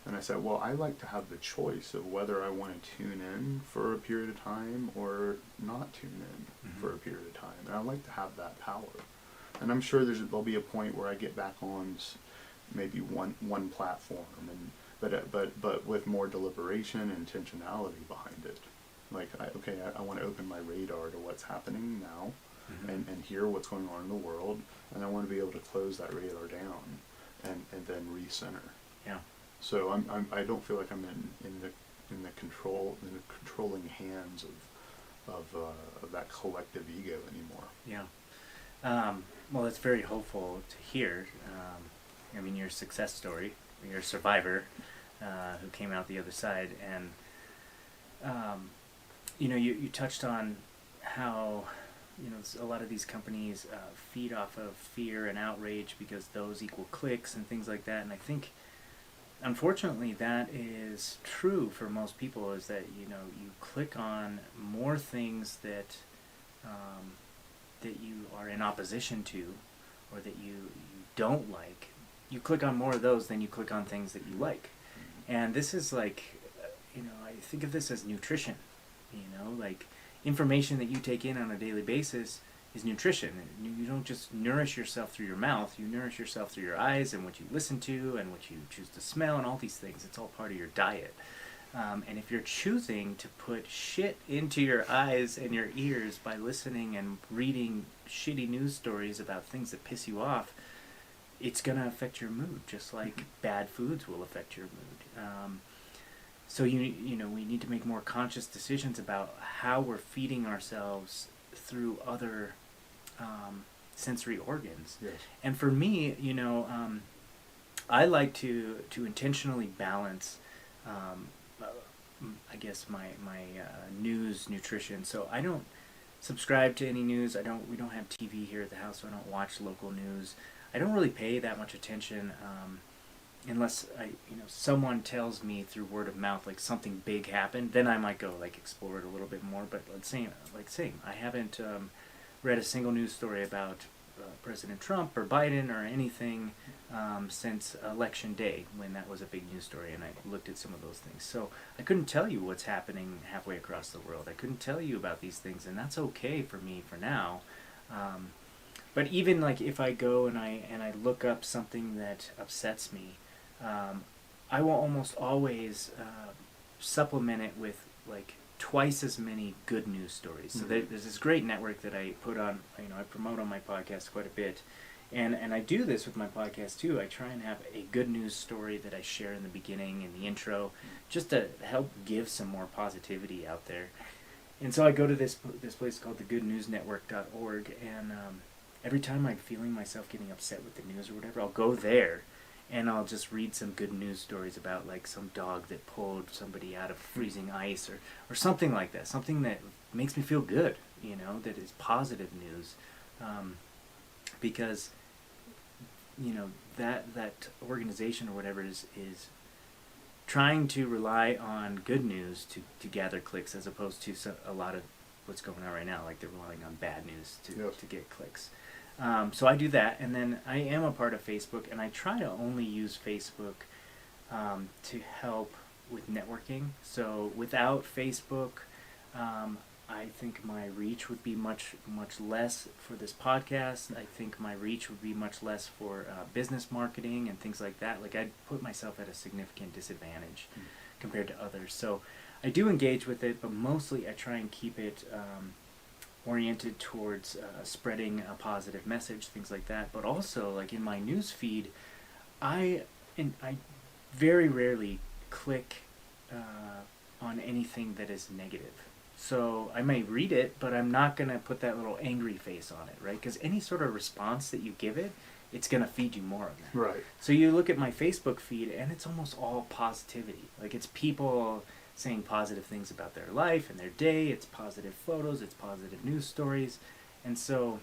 And I said, well, I like to have the choice of whether I want to tune in for a period of time or not tune in for a period of time. And I like to have that power. And I'm sure there'll be a point where I get back on maybe one platform, but with more deliberation and intentionality behind it. Like, I want to open my radar to what's happening now, and hear what's going on in the world, and I want to be able to close that radar down and then recenter. Yeah. So I don't feel like I'm in the controlling hands of that collective ego anymore. Yeah. Well, it's very hopeful to hear. I mean, your success story, you're a survivor who came out the other side, and you touched on how a lot of these companies feed off of fear and outrage because those equal clicks and things like that. And I think, unfortunately, that is true for most people, is that you click on more things that that you are in opposition to, or that you don't like. You click on more of those than you click on things that you like. And this is like, I think of this as nutrition. Like, information that you take in on a daily basis is nutrition. You don't just nourish yourself through your mouth, you nourish yourself through your eyes and what you listen to and what you choose to smell and all these things. It's all part of your diet. And if you're choosing to put shit into your eyes and your ears by listening and reading shitty news stories about things that piss you off, it's going to affect your mood, just like bad foods will affect your mood. So we need to make more conscious decisions about how we're feeding ourselves through other sensory organs. Yes. And for me, I like to intentionally balance, I guess, my news nutrition. So I don't subscribe to any news. We don't have TV here at the house, so I don't watch local news. I don't really pay that much attention unless someone tells me through word of mouth, like something big happened. Then I might go explore it a little bit more. But same, I haven't read a single news story about President Trump or Biden or anything since Election Day, when that was a big news story, and I looked at some of those things. So I couldn't tell you what's happening halfway across the world. I couldn't tell you about these things, and that's okay for me for now. But even if I go and I look up something that upsets me, I will almost always supplement it with twice as many good news stories. So there's this great network that I put on, I promote on my podcast quite a bit. And I do this with my podcast too. I try and have a good news story that I share in the beginning and the intro, just to help give some more positivity out there. And so I go to this place called thegoodnewsnetwork.org, and every time I'm feeling myself getting upset with the news or whatever, I'll go there and I'll just read some good news stories about like some dog that pulled somebody out of freezing ice, or something like that, something that makes me feel good, you know, that is positive news, because you know that organization or whatever is trying to rely on good news to gather clicks, as opposed to a lot of what's going on right now, like they're relying on bad news to get clicks. So I do that, and then I am a part of Facebook, and I try to only use Facebook to help with networking. So without Facebook, I think my reach would be much less for this podcast. I think my reach would be much less for business marketing and things like that. Like, I'd put myself at a significant disadvantage compared to others. So I do engage with it, but mostly I try and keep it oriented towards spreading a positive message, things like that. But also, like in my news feed, I very rarely click on anything that is negative. So I may read it, but I'm not going to put that little angry face on it, right? Because any sort of response that you give it, it's going to feed you more of that. Right. So you look at my Facebook feed, and it's almost all positivity. Like, it's people saying positive things about their life and their day. It's positive photos. It's positive news stories. And so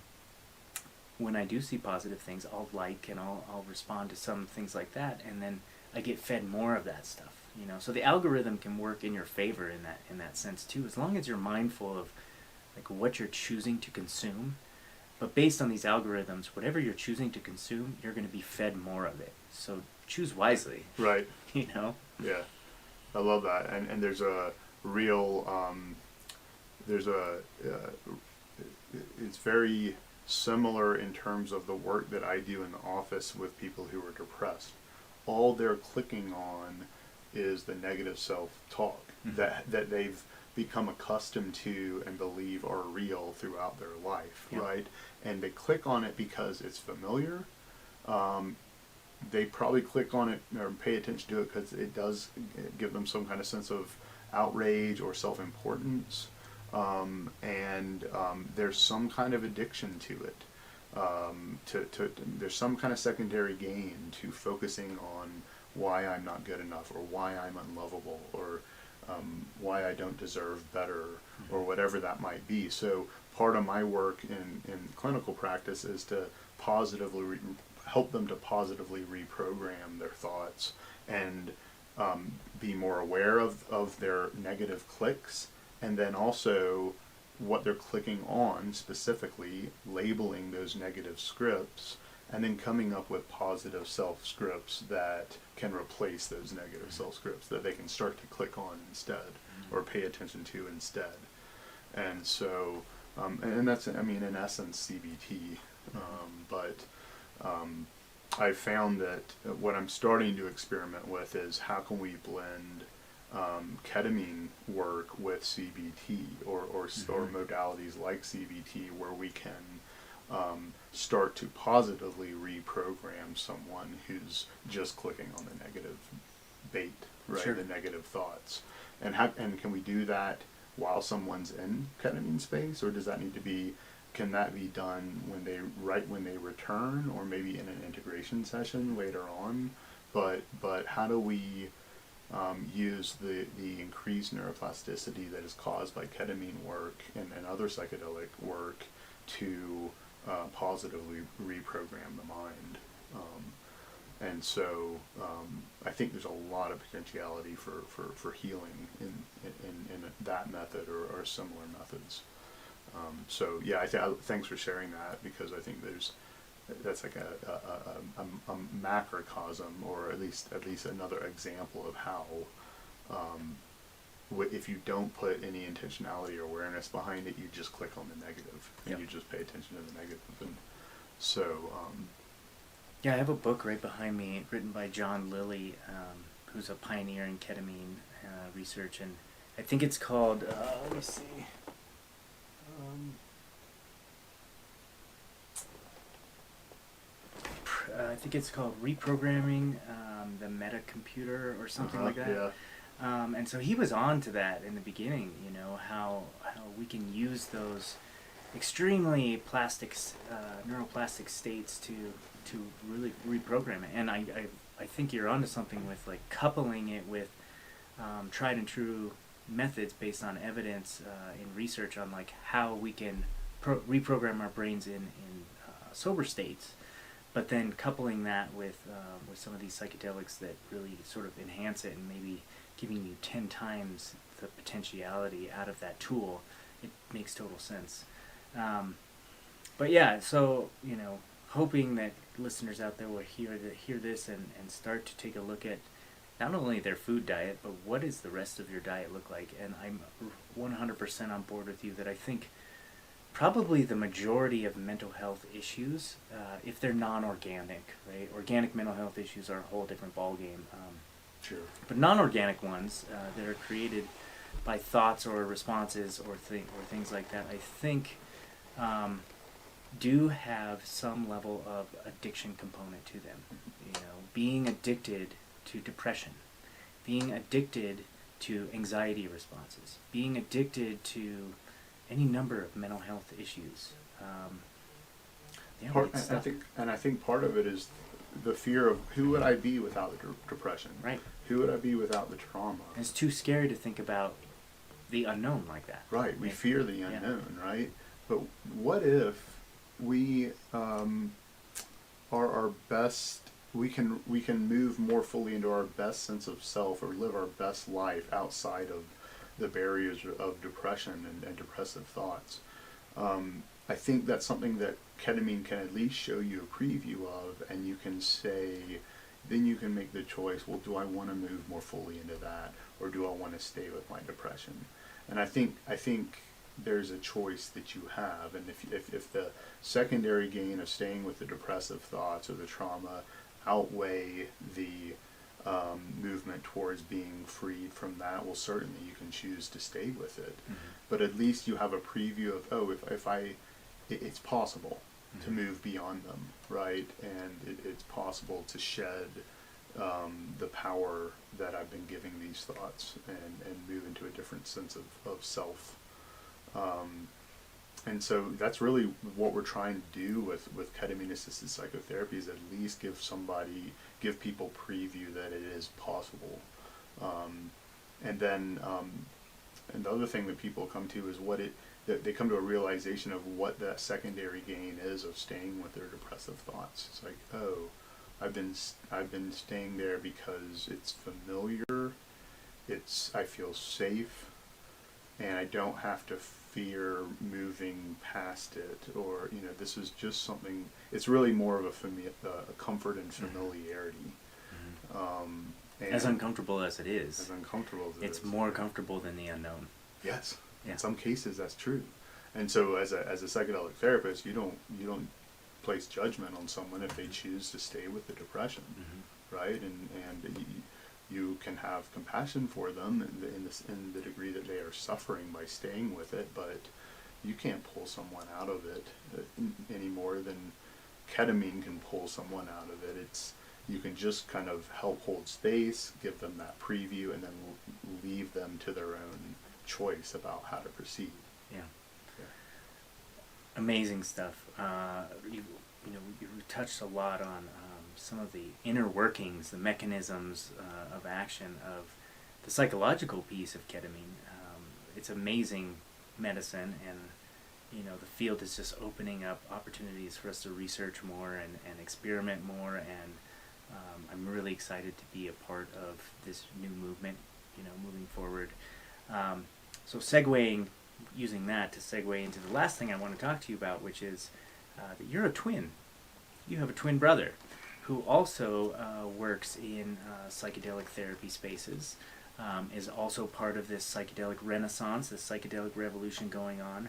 when I do see positive things, I'll like and I'll respond to some things like that, and then I get fed more of that stuff. You know, so the algorithm can work in your favor in that sense too, as long as you're mindful of like what you're choosing to consume. But based on these algorithms, whatever you're choosing to consume, you're going to be fed more of it. So choose wisely. Right. You know. Yeah, I love that, and there's a real it's very similar in terms of the work that I do in the office with people who are depressed. All they're clicking on is the negative self-talk that they've become accustomed to and believe are real throughout their life, right? And they click on it because it's familiar. They probably click on it or pay attention to it because it does give them some kind of sense of outrage or self-importance, and there's some kind of addiction to it. There's some kind of secondary gain to focusing on why I'm not good enough, or why I'm unlovable, or why I don't deserve better, or whatever that might be. So part of my work in clinical practice is to positively help them to positively reprogram their thoughts, and be more aware of their negative clicks, and then also what they're clicking on specifically, labeling those negative scripts, and then coming up with positive self-scripts that can replace those negative self-scripts that they can start to click on instead, or pay attention to instead. And so, and that's, I mean, in essence, CBT. But I found that what I'm starting to experiment with is how can we blend ketamine work with CBT, or modalities like CBT, where we can start to positively reprogram someone who's just clicking on the negative bait, right? Sure. The negative thoughts. And can we do that while someone's in ketamine space, or does that need to be, can that be done when they return, or maybe in an integration session later on? But how do we use the increased neuroplasticity that is caused by ketamine work and other psychedelic work to positively reprogram the mind? And so I think there's a lot of potentiality for healing in that method, or similar methods. So yeah, thanks for sharing that, because I think that's like a macrocosm, or at least another example of how if you don't put any intentionality or awareness behind it, you just click on the negative, and you just pay attention to the negative. And so yeah, I have a book right behind me written by John Lilly, who's a pioneer in ketamine research, and I think it's called, let me see, I think it's called Reprogramming the Meta Computer, or something like that. Yeah. And so he was on to that in the beginning, you know, how we can use those extremely neuroplastic states to really reprogram it. And I I think you're onto something with like coupling it with tried and true methods based on evidence in research on like how we can reprogram our brains in sober states, but then coupling that with some of these psychedelics that really sort of enhance it and maybe giving you 10 times the potentiality out of that tool, it makes total sense. But yeah, so, you know, hoping that listeners out there will hear this and start to take a look at not only their food diet, but what does the rest of your diet look like. And I'm 100% on board with you that I think probably the majority of mental health issues, if they're non-organic, right? Organic mental health issues are a whole different ballgame. Sure. But non-organic ones that are created by thoughts or responses or things like that, I think do have some level of addiction component to them. You know, being addicted to depression, being addicted to anxiety responses, being addicted to any number of mental health issues. I think part of it is the fear of who would I be without the depression? Right. Who would I be without the trauma? And it's too scary to think about the unknown like that. Right. We fear the unknown, right? But what if we are our best? We can move more fully into our best sense of self, or live our best life outside of the barriers of depression and depressive thoughts. I think that's something that ketamine can at least show you a preview of, and you can say, then you can make the choice, well, do I want to move more fully into that, or do I want to stay with my depression? And I think there's a choice that you have, and if the secondary gain of staying with the depressive thoughts or the trauma outweigh the movement towards being freed from that, well, certainly you can choose to stay with it. Mm-hmm. But at least you have a preview of, it's possible to move beyond them, right? And it's possible to shed the power that I've been giving these thoughts and move into a different sense of self. And so that's really what we're trying to do with ketamine-assisted psychotherapy, is at least give people preview that it is possible. And then and the other thing that people come to is they come to a realization of what that secondary gain is of staying with their depressive thoughts. It's like, oh, I've been staying there because it's familiar, I feel safe, and I don't have to fear moving past it, or this is just something. It's really more of a comfort and familiarity. Mm-hmm. As uncomfortable as it is. As uncomfortable as it is. It's more comfortable than the unknown. Yes. Yeah. In some cases, that's true. And so, as a psychedelic therapist, you don't place judgment on someone if they choose to stay with the depression, mm-hmm. right? And you can have compassion for them in the degree that they are suffering by staying with it, but you can't pull someone out of it any more than ketamine can pull someone out of it. You can just kind of help hold space, give them that preview, and then leave them to their own choice about how to proceed. Yeah. Amazing stuff. You touched a lot on some of the inner workings, the mechanisms of action of the psychological piece of ketamine. It's amazing medicine, and the field is just opening up opportunities for us to research more and experiment more, and I'm really excited to be a part of this new movement, moving forward. So using that to segue into the last thing I want to talk to you about, which is that you're a twin. You have a twin brother who also works in psychedelic therapy spaces, is also part of this psychedelic renaissance, this psychedelic revolution going on.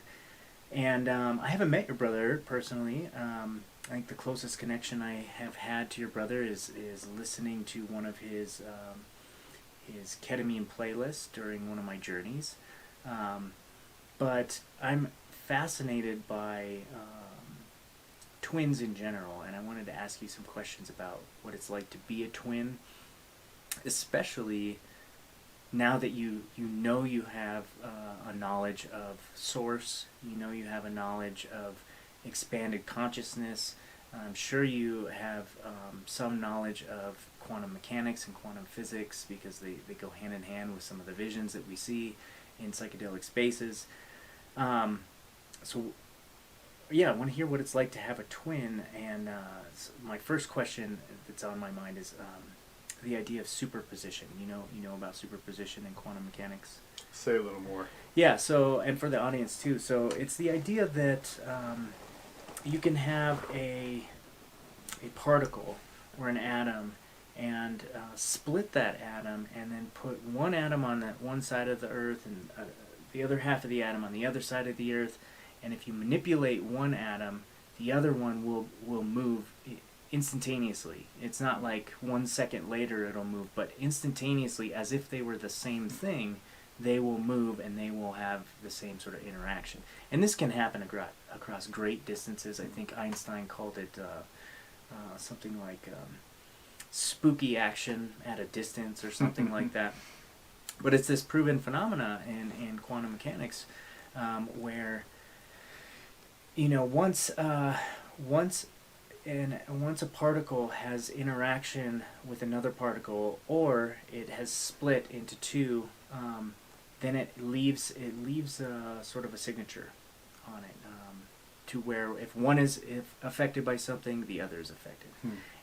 And I haven't met your brother personally. I think the closest connection I have had to your brother is listening to one of his ketamine playlists during one of my journeys. But I'm fascinated by twins in general, and I wanted to ask you some questions about what it's like to be a twin, especially now that you have a knowledge of source, you have a knowledge of expanded consciousness, I'm sure you have some knowledge of quantum mechanics and quantum physics, because they go hand in hand with some of the visions that we see in psychedelic spaces. So yeah, I want to hear what it's like to have a twin. And my first question that's on my mind is the idea of superposition. You know about superposition in quantum mechanics? Say a little more. Yeah, so, and for the audience too, so it's the idea that you can have a particle or an atom and split that atom and then put one atom on that one side of the earth and the other half of the atom on the other side of the earth, and if you manipulate one atom, the other one will move instantaneously. It's not like 1 second later it'll move, but instantaneously, as if they were the same thing, they will move and they will have the same sort of interaction. And this can happen across great distances. I think Einstein called it something like spooky action at a distance or something like that. But it's this proven phenomena in quantum mechanics where, once a particle has interaction with another particle, or it has split into two, then it leaves sort of a signature on it, to where if one is affected by something, the other is affected.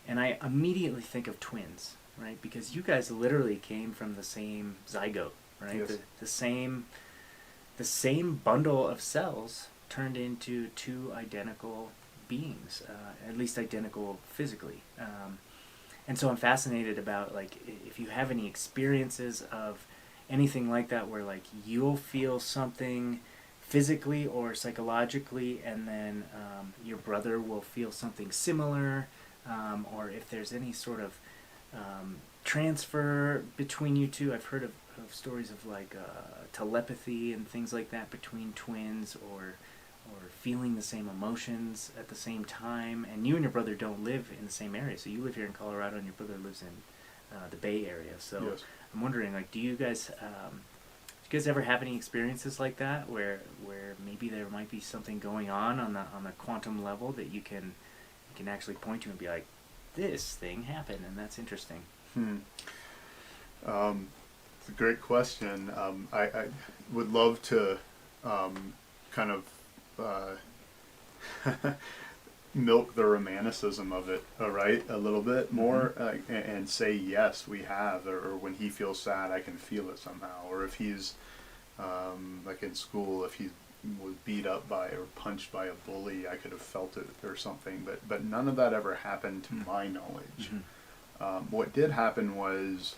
And I immediately think of twins, right? Because you guys literally came from the same zygote, right? Yes. The same bundle of cells turned into two identical beings, at least identical physically. And so I'm fascinated about, like, if you have any experiences of anything like that where, like, you'll feel something physically or psychologically, and then your brother will feel something similar, or if there's any sort of transfer between you two. I've heard of stories of, like, telepathy and things like that between twins, or feeling the same emotions at the same time. And you and your brother don't live in the same area, so you live here in Colorado and your brother lives in the Bay Area. So Yes. I'm wondering, like, do you guys ever have any experiences like that where maybe there might be something going on the quantum level that you can actually point to and be like, this thing happened and that's interesting? It's a great question. I would love to kind of milk the romanticism of it, right, a little bit more, and say yes, we have, or when he feels sad, I can feel it somehow, or if he's like in school, if he was beat up by or punched by a bully, I could have felt it or something, but none of that ever happened to my knowledge. What did happen was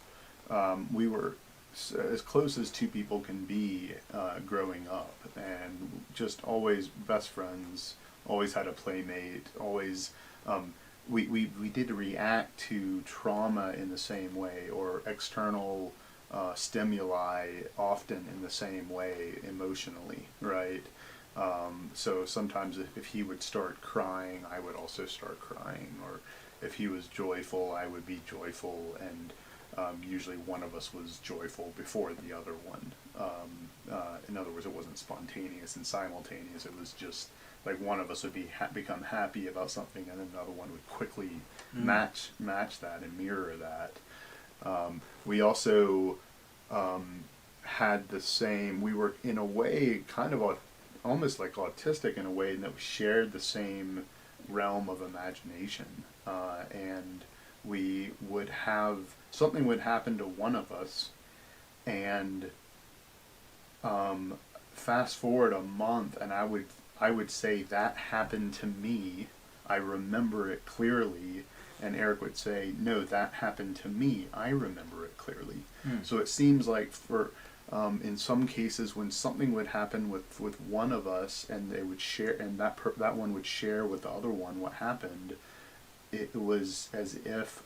we were as close as two people can be growing up, and just always best friends, always had a playmate, always we did react to trauma in the same way, or external stimuli often in the same way emotionally, right? So sometimes if he would start crying, I would also start crying, or if he was joyful, I would be joyful, and usually one of us was joyful before the other one. In other words, it wasn't spontaneous and simultaneous. It was just like one of us would become happy about something, and another one would quickly match that and mirror that. We also had the same. We were in a way kind of almost like autistic in a way, in that we shared the same realm of imagination, and we would have something would happen to one of us, and fast forward a month, and I would say, that happened to me, I remember it clearly, and Eric would say, no, that happened to me, I remember it clearly. So it seems like for in some cases, when something would happen with one of us, and they would share, and that one would share with the other one what happened, it was as if,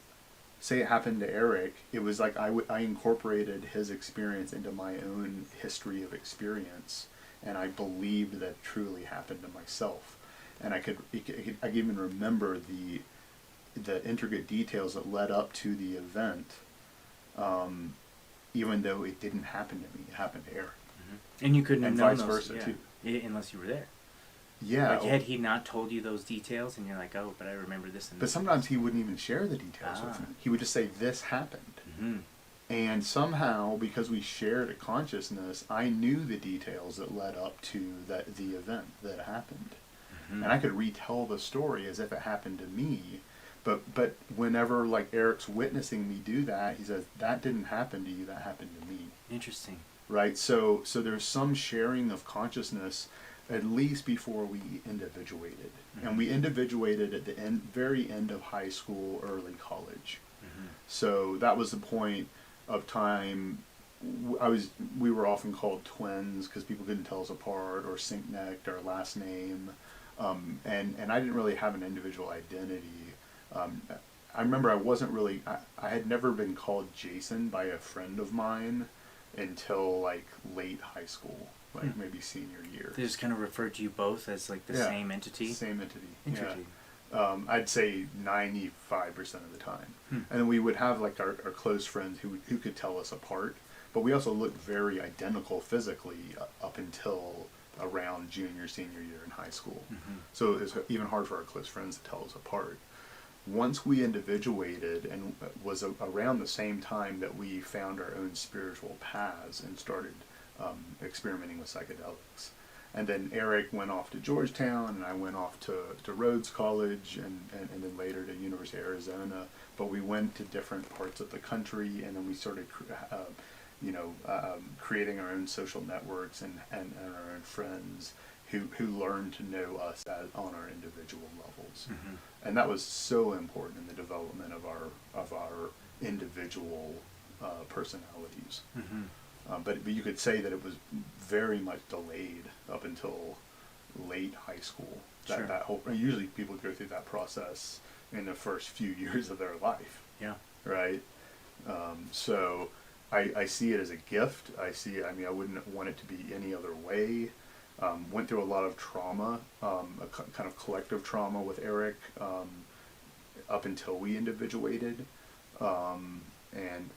say it happened to Eric, it was like I incorporated his experience into my own history of experience, and I believed that truly happened to myself, and I could even remember the intricate details that led up to the event, even though it didn't happen to me, it happened to Eric. And you couldn't have known vice those, versa too, unless you were there. Yeah. Like, had he not told you those details, and you're like, oh, but I remember this and But this. sometimes he wouldn't even share the details with me. He would just say, this happened. Mm-hmm. And somehow, because we shared a consciousness, I knew the details that led up to the event that happened. Mm-hmm. And I could retell the story as if it happened to me. But whenever, like, Eric's witnessing me do that, he says, that didn't happen to you, that happened to me. Interesting. Right? So there's some sharing of consciousness, at least before we individuated. Mm-hmm. And we individuated at the very end of high school, early college. Mm-hmm. So that was the point of time. We were often called twins because people couldn't tell us apart, or Sienknecht, our last name. And I didn't really have an individual identity. I remember I had never been called Jason by a friend of mine until like late high school, like maybe senior year. They just kind of referred to you both as like the same entity? Same entity. Interesting. Yeah. I'd say 95% of the time. And then we would have like our close friends who could tell us apart, but we also looked very identical physically up until around junior, senior year in high school. Mm-hmm. So it was even hard for our close friends to tell us apart. Once we individuated, and was around the same time that we found our own spiritual paths and started experimenting with psychedelics. And then Eric went off to Georgetown, and I went off to Rhodes College, and then later to University of Arizona. But we went to different parts of the country, and then we started creating our own social networks and our own friends who learned to know us on our individual levels. Mm-hmm. And that was so important in the development of our individual personalities. Mm-hmm. But you could say that it was very much delayed up until late high school. That whole, usually people go through that process in the first few years of their life. Yeah. Right. So I see it as a gift. I wouldn't want it to be any other way. Went through a lot of trauma, kind of collective trauma with Eric, up until we individuated. And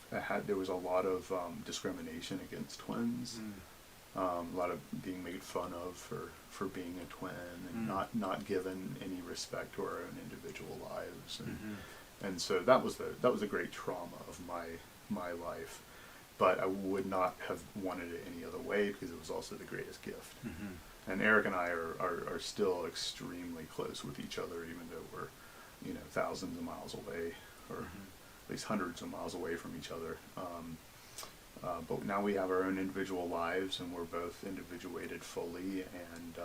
there was a lot of discrimination against twins, a lot of being made fun of for being a twin, and not given any respect to our own individual lives, and so that was a great trauma of my life, but I would not have wanted it any other way because it was also the greatest gift. Mm-hmm. And Eric and I are still extremely close with each other, even though we're thousands of miles away, or at least hundreds of miles away from each other. But now we have our own individual lives, and we're both individuated fully, and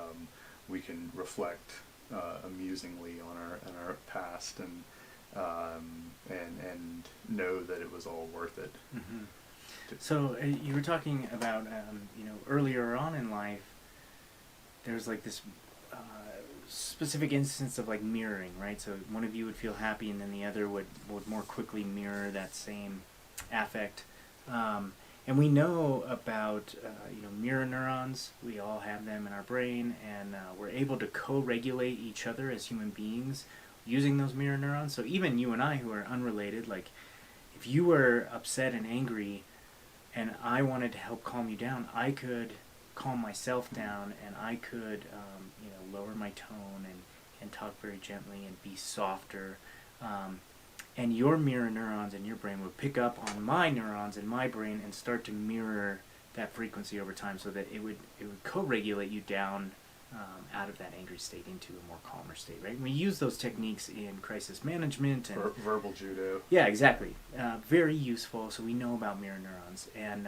we can reflect amusingly on our past, and know that it was all worth it. Mm-hmm. So you were talking about earlier on in life, there's like this specific instance of like mirroring, right? So one of you would feel happy, and then the other would more quickly mirror that same affect. And we know about mirror neurons. We all have them in our brain, and we're able to co-regulate each other as human beings using those mirror neurons. So even you and I, who are unrelated, like if you were upset and angry and I wanted to help calm you down, I could calm myself down, and I could lower my tone and talk very gently and be softer. And your mirror neurons in your brain would pick up on my neurons in my brain and start to mirror that frequency over time, so that it would co-regulate you down out of that angry state into a more calmer state, right? And we use those techniques in crisis management and verbal judo. Yeah, exactly. Very useful. So we know about mirror neurons, and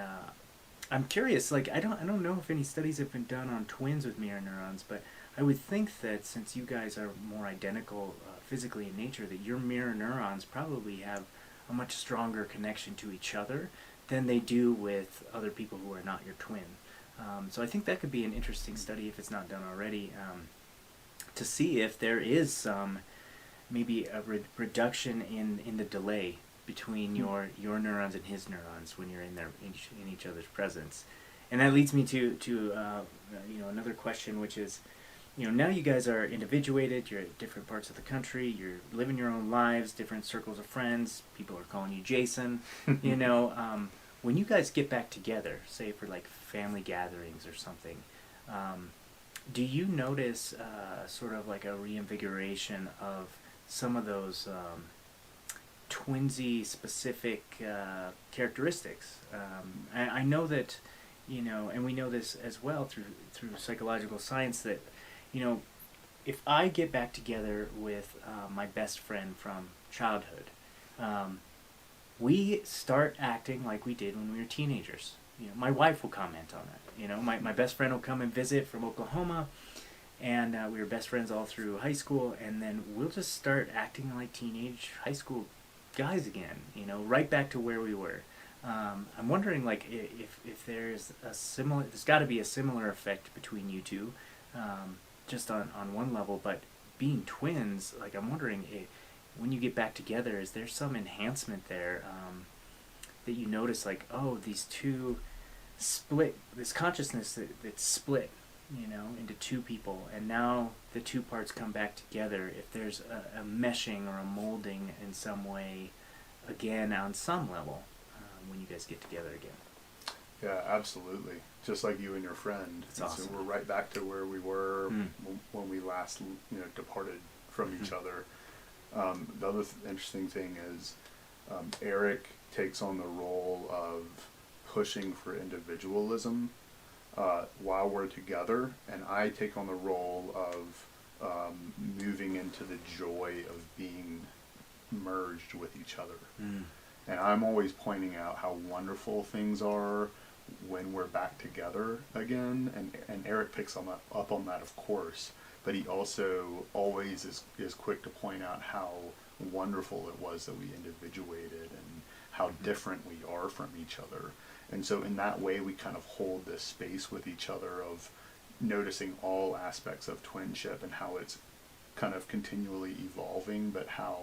I'm curious. Like, I don't know if any studies have been done on twins with mirror neurons, but I would think that since you guys are more identical physically in nature, that your mirror neurons probably have a much stronger connection to each other than they do with other people who are not your twin. So I think that could be an interesting study, if it's not done already, to see if there is some maybe a reduction in the delay between your neurons and his neurons when you're in each other's presence. And that leads me to another question, which is, now you guys are individuated, you're at different parts of the country, you're living your own lives, different circles of friends, people are calling you Jason, when you guys get back together, say for like family gatherings or something, Do you notice sort of like a reinvigoration of some of those twinsy specific characteristics? I know that, you know, and we know this as well through psychological science, that, you know, if I get back together with my best friend from childhood, we start acting like we did when we were teenagers. You know, my wife will comment on it. You know, my best friend will come and visit from Oklahoma, and we were best friends all through high school, and then we'll just start acting like teenage high school guys again. You know, right back to where we were. I'm wondering, like, if there's a similar, there's got to be a similar effect between you two, just on one level, but being twins, like, I'm wondering when you get back together, is there some enhancement there that you notice, like, oh, these two split, this consciousness that's split, you know, into two people, and now the two parts come back together, if there's a meshing or a molding in some way, again, on some level, when you guys get together again. Yeah, absolutely. Just like you and your friend. That's awesome. So we're right back to where we were when we last, you know, departed from each other. The other interesting thing is Eric takes on the role of pushing for individualism while we're together, and I take on the role of moving into the joy of being merged with each other. And I'm always pointing out how wonderful things are when we're back together again, and Eric picks up on that, of course, but he also always is quick to point out how wonderful it was that we individuated and how different we are from each other. And so in that way, we kind of hold this space with each other of noticing all aspects of twinship and how it's kind of continually evolving, but how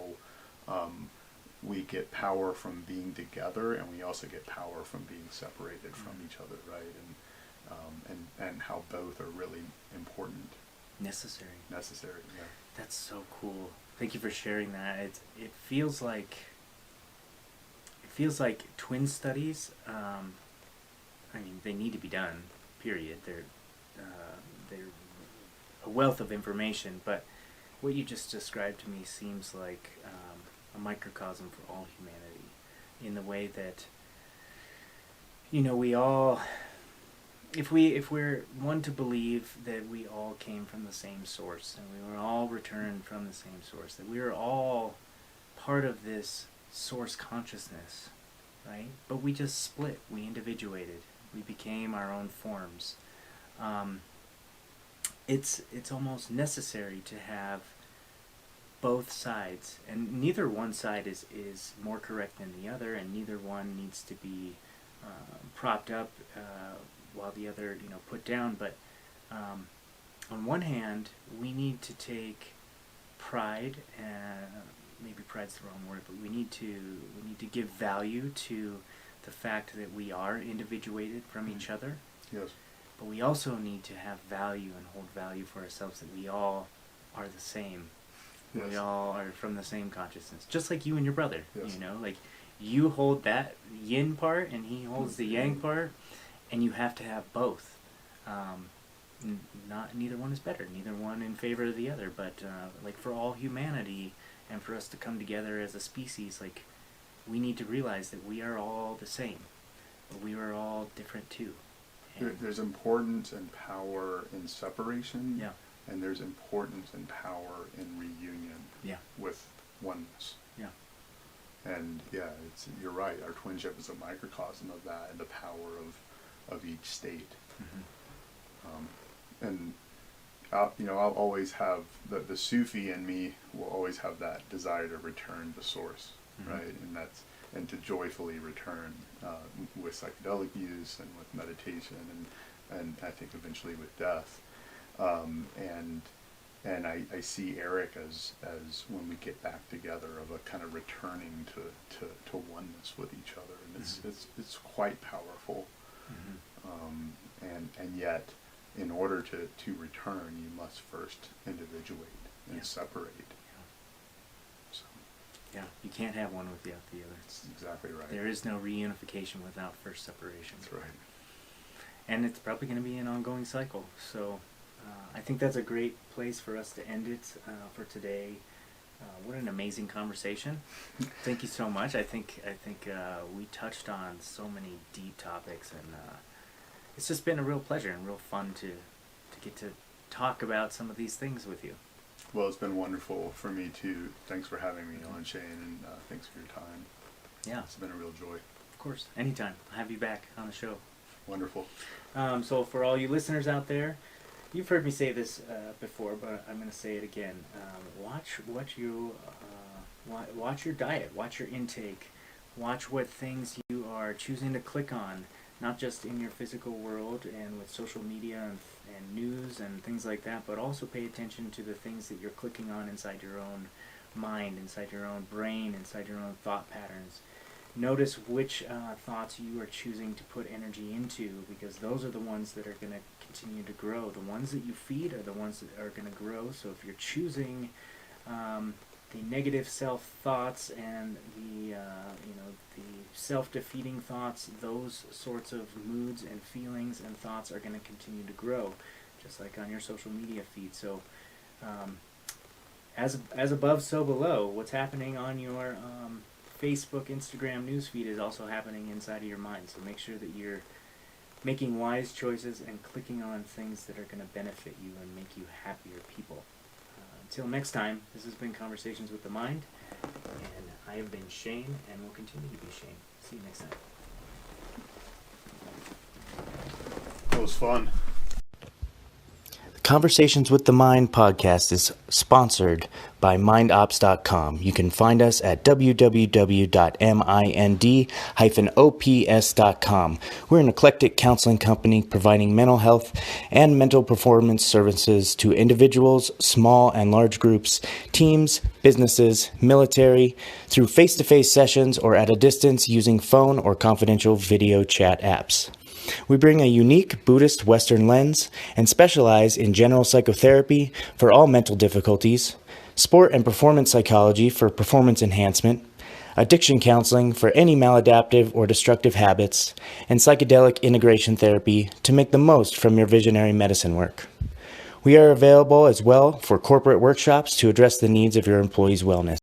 we get power from being together, and we also get power from being separated from each other, right? And how both are really important. Necessary, yeah. That's so cool. Thank you for sharing that. It feels like twin studies. I mean, they need to be done. Period. They're a wealth of information. But what you just described to me seems like a microcosm for all humanity, in the way that, you know, we all, if we're one to believe that we all came from the same source, and we were all returned from the same source, that we are all part of this source consciousness, right? But we just split, we individuated, we became our own forms. It's almost necessary to have both sides, and neither one side is more correct than the other, and neither one needs to be propped up while the other, you know, put down. But on one hand, we need to take pride, maybe pride's the wrong word, but we need to give value to the fact that we are individuated from each other. Yes. But we also need to have value and hold value for ourselves, that we all are the same. Yes. We all are from the same consciousness, just like you and your brother. Yes. You know, like, you hold that yin part and he holds the yang part, and you have to have both. Neither one is better, neither one in favor of the other, but like, for all humanity and for us to come together as a species, like, we need to realize that we are all the same, but we are all different too. There's importance and power in separation. Yeah. And there's importance and power in reunion. Yeah. With oneness. Yeah. And yeah, you're right. Our twinship is a microcosm of that, and the power of each state. And I'll always have the Sufi in me will always have that desire to return to source, right? And to joyfully return with psychedelic use and with meditation, and I think eventually with death. And I see Eric as when we get back together, of a kind of returning to oneness with each other, and it's quite powerful. And yet, in order to return, you must first individuate and separate. So. Yeah, you can't have one without the other. That's exactly right. There is no reunification without first separation. That's right. And it's probably going to be an ongoing cycle. So I think that's a great place for us to end it for today. What an amazing conversation. Thank you so much. I think we touched on so many deep topics, and it's just been a real pleasure and real fun to get to talk about some of these things with you. Well, it's been wonderful for me too. Thanks for having me on, Shane, and thanks for your time. Yeah. It's been a real joy. Of course. Anytime. I'll have you back on the show. Wonderful. So for all you listeners out there, you've heard me say this before, but I'm going to say it again. Watch your diet, watch your intake, watch what things you are choosing to click on, not just in your physical world and with social media and news and things like that, but also pay attention to the things that you're clicking on inside your own mind, inside your own brain, inside your own thought patterns. Notice which thoughts you are choosing to put energy into, because those are the ones that are going to continue to grow. The ones that you feed are the ones that are going to grow. So if you're choosing the negative self-thoughts and the self-defeating thoughts, those sorts of moods and feelings and thoughts are going to continue to grow, just like on your social media feed. So as above, so below. What's happening on your Facebook, Instagram newsfeed is also happening inside of your mind. So make sure that you're making wise choices and clicking on things that are going to benefit you and make you happier people. Until next time, this has been Conversations with the Mind, and I have been Shane, and will continue to be Shane. See you next time. That was fun. Conversations with the Mind podcast is sponsored by mindops.com. You can find us at www.mind-ops.com. We're an eclectic counseling company providing mental health and mental performance services to individuals, small and large groups, teams, businesses, military, through face-to-face sessions or at a distance using phone or confidential video chat apps. We bring a unique Buddhist Western lens and specialize in general psychotherapy for all mental difficulties, sport and performance psychology for performance enhancement, addiction counseling for any maladaptive or destructive habits, and psychedelic integration therapy to make the most from your visionary medicine work. We are available as well for corporate workshops to address the needs of your employees' wellness.